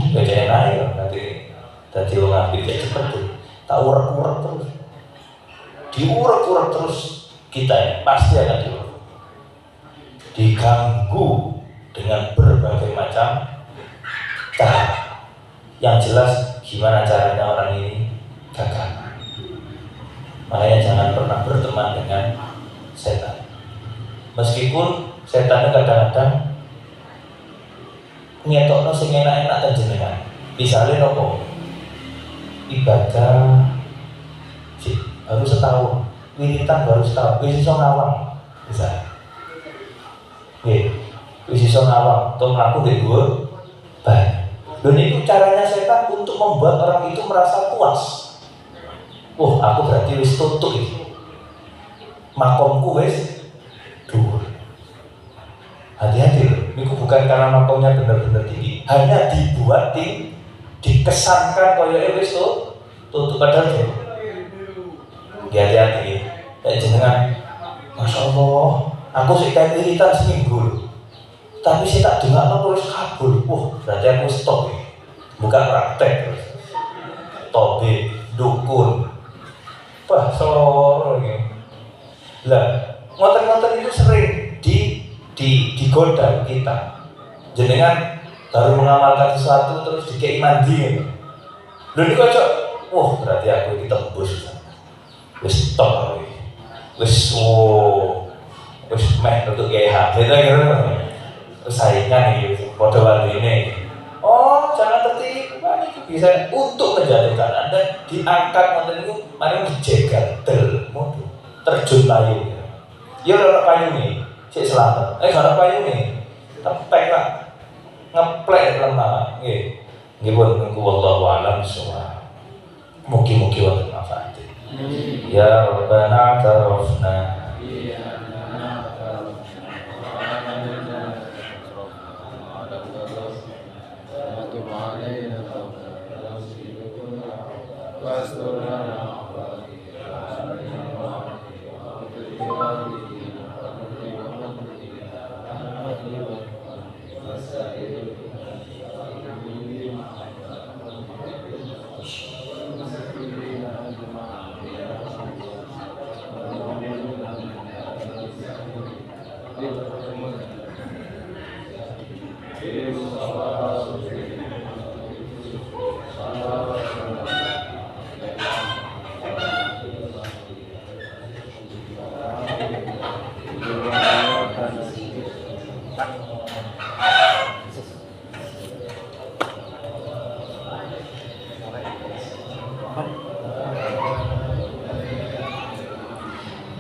Beda naik nanti tadi orang ambil kayak seperti tak urak-urak terus, diurak-urak terus kita ini pasti akan diganggu dengan berbagai macam cara. Yang jelas gimana caranya orang ini gagal. Makanya jangan pernah berteman dengan setan. Meskipun setannya kadang-kadang ngetokno sing enak-enak ten jenengan. Misalnya nopo? Ibadah baru setahun, wiritan baru setahun, wis iso ngawang. Bisa. Nggih, wis iso ngawang, to mlaku nggih dhuwur banyak. Dan itu caranya setan untuk membuat orang itu merasa puas. Oh, aku berarti wis tutup itu. Makomku wis dhuwur. Hati-hati loh, itu bukan karena makomnya benar-benar tinggi, hanya dibuat dikesankan koyo wis tutup padahal tuh. Hati-hati, jenengan, masya Allah, aku sih kayak wiritan seminggu, tapi saya tak dengar terus kabur. Wah, Berarti aku stop ya. Bukan praktek terus. Tobe, dukun. Wah, soro ya. Lah, ngoten-ngoten itu sering digoda kita. Jenengan baru mengamalkan sesuatu terus dikei mandi ya. Lho niku aja, wah berarti aku iki tembus. Wis stop aku iki. Wis meh untuk GH. Beda kira. Saingan iki padha waline. Oh, jangan tertipu. Itu bisa untuk menjatuhkan Anda diangkat ngoten niku mari dijegal del mudu. Terjun payung. Ya ora payunge, sik selamat. Ora payunge. Tepek lah. Ngeplek lemah. Nggih. Nggih pun niku wallahu alam semua. Mugi-mugi wonten manfaat. Ya Rabbana tarafna.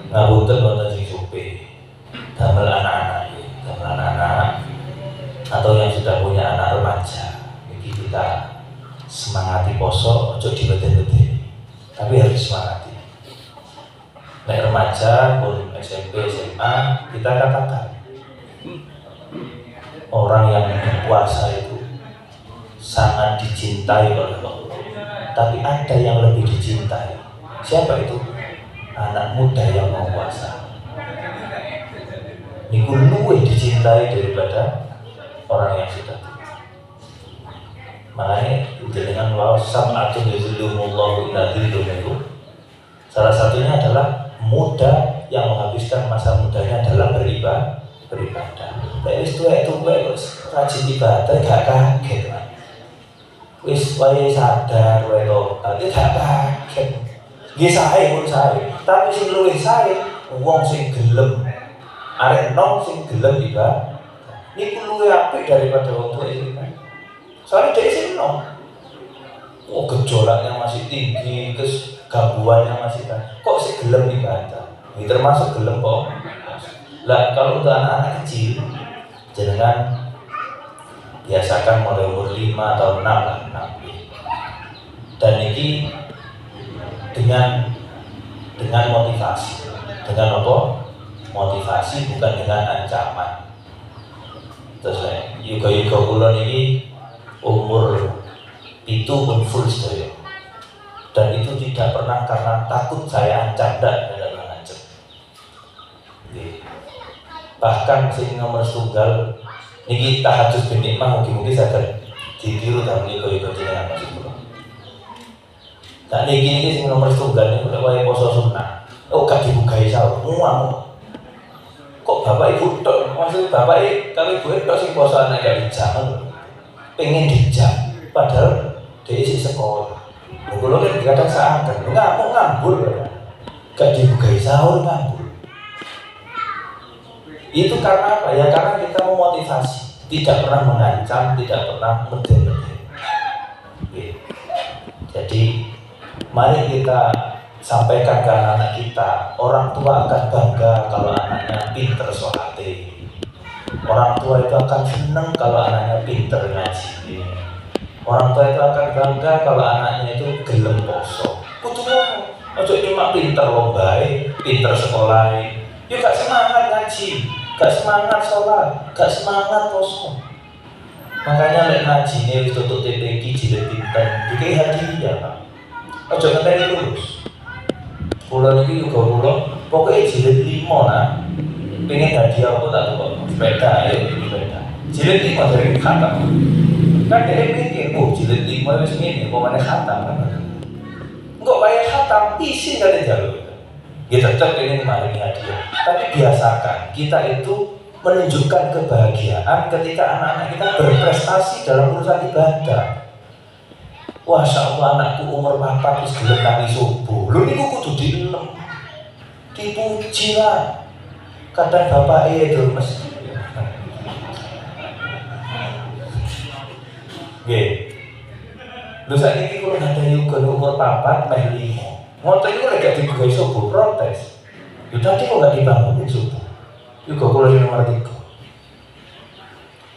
Ngapunten wonten sing supe. Damel anak-anak atau yang sudah punya anak remaja. Jadi kita semangati poso, ojo dibeden-beden. Tapi harus semangati. Nek remaja pun SMP, SMA, kita katakan orang yang berpuasa itu sangat dicintai oleh Allah. Tapi ada yang lebih dicintai. Siapa itu? Anak muda yang mau puasa. Niku luwih dicintai daripada orang yang sudah tua. Makanya dengan wa sam'atu yuzillumullahu ila dzilluhu. Salah satunya adalah muda yang menghabiskan masa mudanya dalam beribadah. Wis tuwek wis rajin ibadah gak kaget. Wis wae sadar wae to, tapi gak kaget. Nggih sae pun sae, tapi sing luwih sae wong sing gelem. Arek nom sing gelem ibadah. Niku luwih apik daripada wong tuwa iki. Soale dhek sing nom. Oh, gejolaknya masih tinggi, terus gangguannya masih kan. Kok sih gelem ibadah? Ini termasuk gelem kok. Lah kalau untuk anak-anak kecil, jangan biasakan mulai umur 5 atau 6 lah. Dan ini dengan motivasi. Dengan apa? Motivasi bukan dengan ancaman. Terus yuga-yuga kula niki umur itu pun full sedaya. Dan itu tidak pernah karena takut saya ancam, tidak mengancam. Bahkan sing nomor tunggal niki tahajud bin nikmah mugi-mugi saged ditiru dan yuga-yuga jenengan Mas kula. Tak niki sing nomor tunggal niku lek wae poso sunah. Oh gak dibukai sahur, muang. Kok bapak ibu tok, maksud bapak kalau ibu tok sing poso anak gak dijam. Pengen dijam, padahal dia isi sekolah. Kulo kan kadang seangkat, ngamuk ngambul, gak dibukai sahur ngambul. Itu karena apa? Ya karena kita memotivasi, tidak pernah mengancam, tidak pernah meden-meden. Jadi mari kita sampaikan ke anak-anak kita, orang tua akan bangga kalau anaknya pinter sholatnya. Orang tua itu akan senang kalau anaknya pinter ngaji. Orang tua itu akan bangga kalau anaknya itu gelem poso. Kudu ngono. Ojo cuma pinter wong bae, pinter sekolah. Yo gak semangat ngaji, gak semangat sholat, gak semangat poso. Makanya lek ngajine wis tutuk TPQ jilid pinten, dikei hadiah, Pak. Ojo ngenteni lulus. Kula niki uga kula pokoke jilid 5 lah. Pengen hadiah apa tak kok sepeda ayo sepeda. Jilid 5 dari khatam. Kan dia mikir, oh jilid 5 wis ngene, kok meneh khatam kan. Enggak bayar khatam, isin kali jalur. Ya tetap ini maring hadiah. Tapi biasakan kita itu menunjukkan kebahagiaan ketika anak-anak kita berprestasi dalam urusan ibadah. Wah, Allah anakku umur 4 wis gelem nangis subuh. Lho niku kudu dilem. Dipuji lah. Kadang bapak itu mesti. Nggih. Lho saiki kula ada yuga umur 4 meh 5. Ngoten niku lek gak digawe subuh protes. Yo tadi kok gak dibangunin subuh. Yuga kula yang nomor 3.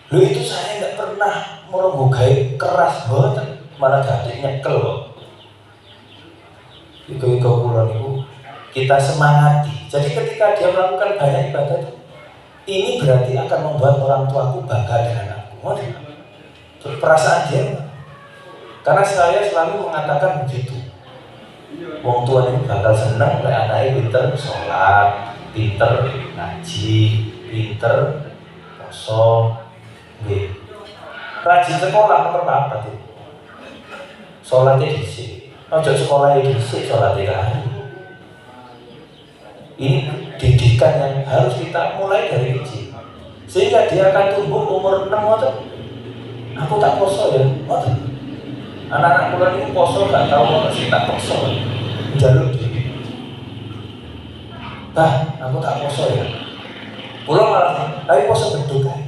Lho itu saya gak pernah merenggugai keras banget. Malah jadi nyekel kok. Iko kula niku kita semangati. Jadi ketika dia melakukan banyak ibadah, ini berarti akan membuat orang tuaku bangga dengan aku. Perasaan dia. Karena saya selalu mengatakan begitu. Wong tua ini bakal seneng lek anake pinter sholat, pinter ngaji, pinter poso, nggih. Rajin sekolah nomor 4 tuh. Sholatnya dhisik. Ojo sekolahnya dhisik, sholatnya kali. Ini didikan yang harus kita mulai dari kecil. Sehingga dia akan tumbuh umur 6 tahun. Aku tak poso ya. Anak-anak kula ini poso gak tahu apa sih tak poso. Jaluk dhewe. Aku tak poso ya. Kula malah tapi poso beduk kan.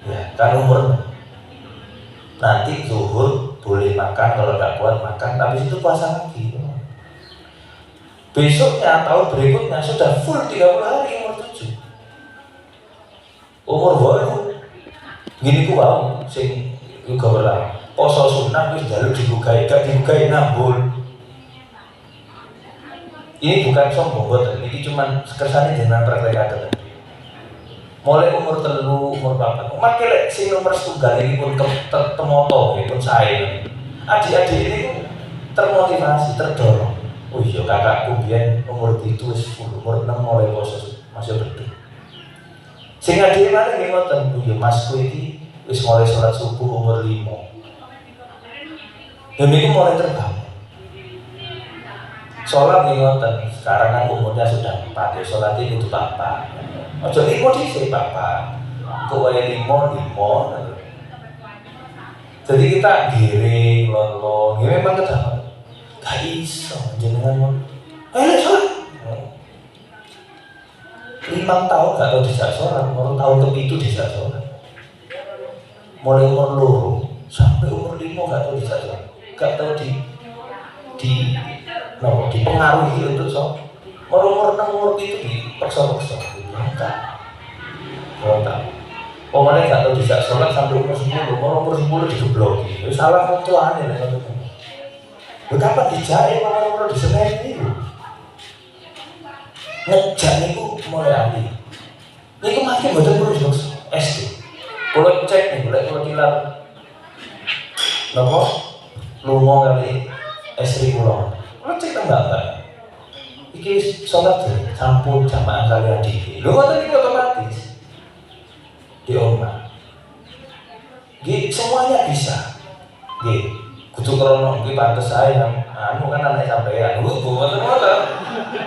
Ya, kan umur nanti zuhur boleh makan, kalau tidak kuat makan, tapi itu puasa lagi. Besoknya tahun berikutnya sudah full 30 hari umur 7. Umur 8. Gini ku wau sing juga berlaku. Poso sunnah wis jaluk dibukai, gak dibukai ngambul. Ini bukan sombong buat ini cuma kersane jenengan praktek. Mulai umur 3, umur 4. Makin lek sing nomor setunggal ini pun temoto, pun saya. Adik-adik ini termotivasi, terdorong. Oh iya kakakku biyen umur 7 wis 10, umur 6 mulai poso masih beduk. Sing adik mana nggih ngoten, oh iya masku iki wis mulai sholat subuh umur 5. Ya niku mulai terbangun. Sholat nggih ngoten, sekarang kan umurnya sudah 4, ya sholat itu kudu papa. Ojo 5 dhisik papa. Kok wae 5. Jadi kita giring, lolo, ini memang kedaman. Gak iso, jenengan ayo sholat. 5 tahun gak tahu dijak sholat, umur tahun ke-7 dijak sholat. Mulai umur 2 sampai umur 5 gak tahu dijak sholat. Gak tahu dipengaruhi untuk sholat. Umur 6, umur 7 dipaksa-paksa. Enggak. Pokoknya gak tahu dijak sholat sampai umur 10, umur 10 digebloki. Itu salah orang tuanya lah satu. Betapa dijahit umur di Senin itu. Ngejak niku mulai ahli. Niku makin betul perlu SD. Kalau cek nih, kalau kilat, nopo, lungo kali istri pulang. Kalau cek enggak. Iki sholat deh, sampun jamaah kalian di. Lu nggak tadi otomatis di omah. Semuanya bisa. Kudu krono, pantes saya. Anu kan anak sampean. Ngoten.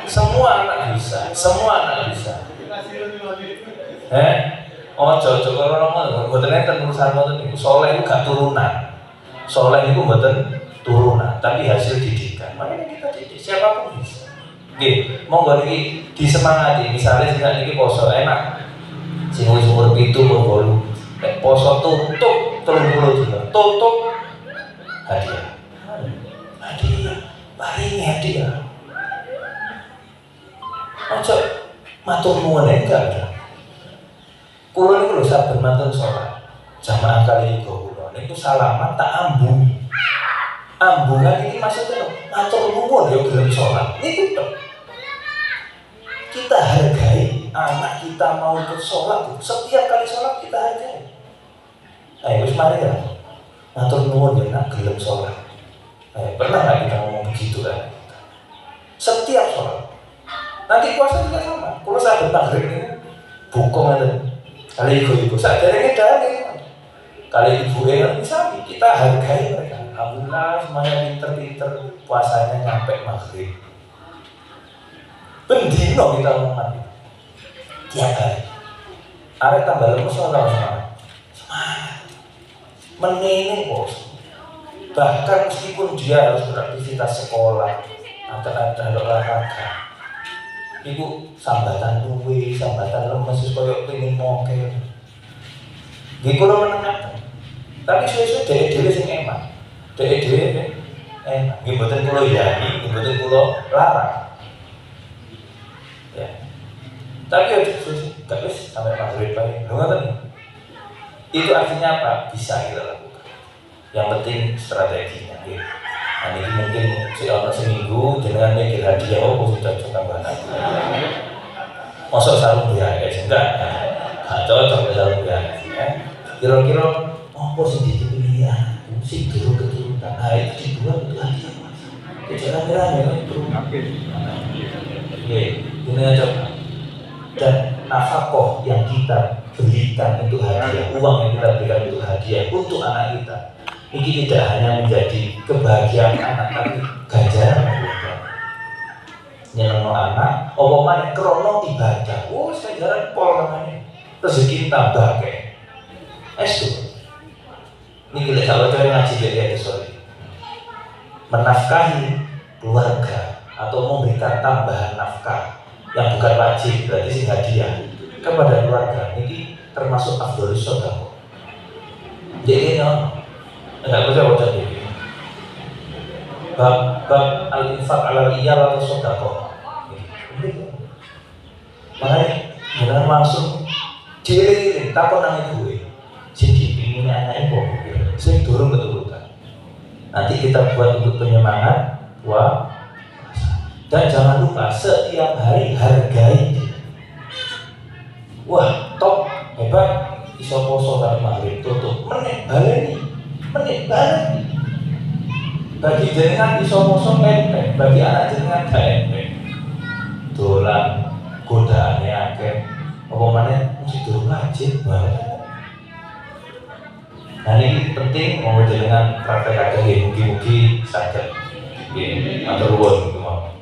Semua anak bisa. Ojo krono mboten enten urusan ngoten niku. Saleh iku gak turunan. Saleh iku mboten turunan, tapi hasil didikan. Makanya kita didik siapapun bisa. Nggih, monggo niki disemangati. Misale sing niki poso enak. Sing wis umur 7 umur 8. Nek poso tutup 30 juta. Tutup hadiah. Paling hadiah. Ojo matur nuwun enggak ada. Kulo niku lho saben matur salat. Jamaah kali kula niku salaman tak ambungi. Ambungan ini maksudnya matur nuwun ya gelem salat. Niku tok. Kita hargai anak kita mau ikut sholat. Setiap kali sholat kita hargai. Ayo mari ya. Matur nuwun ya nak gelem sholat. Pernah nggak kita ngomong begitu kan? Setiap sholat. Nanti puasa juga sama. Kalau saya maghrib ini bukong ada. Kali ibu saat ini dari Kali ibu kan bisa kita hargai mereka. Alhamdulillah semuanya pinter-pinter, puasanya nyampe maghrib. Bendino kita ngomong tiap hari. Arek tambah lemes atau semangat? Semangat. Menini bos. Bahkan meskipun dia harus beraktivitas sekolah atau ada olahraga, ibu sambatan duwe, sambatan lemes, koyok pengen mokel. Gitu lo menengah. Tapi sesuatu dari diri sing emak, dari diri emak. Gimana pulau yani, gimana pulau larang. Ya. Tapi ya sesuatu, tapi sampai maghrib pagi, lo nggak tahu. Itu artinya apa? Bisa kita lakukan. Yang penting strateginya. Ya. Nah, ini mungkin selama seminggu dengan mikir hadiah, oh sudah coba banget. Masuk sarung BHS enggak? Nah, cocok sarung BHS ya. Kira-kira apa sih dipilih anakku sih turun keturunan? Nah itu dibuat itu hadiah mas. Jangan rame itu. Oke, ini aja. Dan nafkah yang kita berikan untuk hadiah, uang yang kita berikan untuk hadiah untuk anak kita, ini tidak hanya menjadi kebahagiaan anak, tapi ganjaran juga. Nyenengno anak, omongan krono ibadah. Oh, ganjaran pol namanya. Rezeki tambah kayak. Itu. Ini kita kalau cewek ngaji dari itu sorry. Menafkahi keluarga atau memberikan tambahan nafkah yang bukan wajib, berarti sih hadiah kepada keluarga ini termasuk afdhalus shadaqah. Jadi enggak bisa baca ini. Bab al-infaq ala iyal atau shadaqah. Makanya jangan langsung cilik takon nang ibu. Jadi ini anak ibu, saya turun betul-betul. Nanti kita buat untuk penyemangat, wah. Dan jangan lupa setiap hari hargai. Wah, top hebat. Iso poso tadi maghrib tutup. Menit baleni. Bagi jenengan iso poso enteng, bagi anak jenengan gak enteng. Dolan godaane akeh. Apa maneh mesti durung wajib banget. Nah ini penting mau dengan praktek akhir mugi-mugi sakit. Nggih, matur nuwun gitu mau.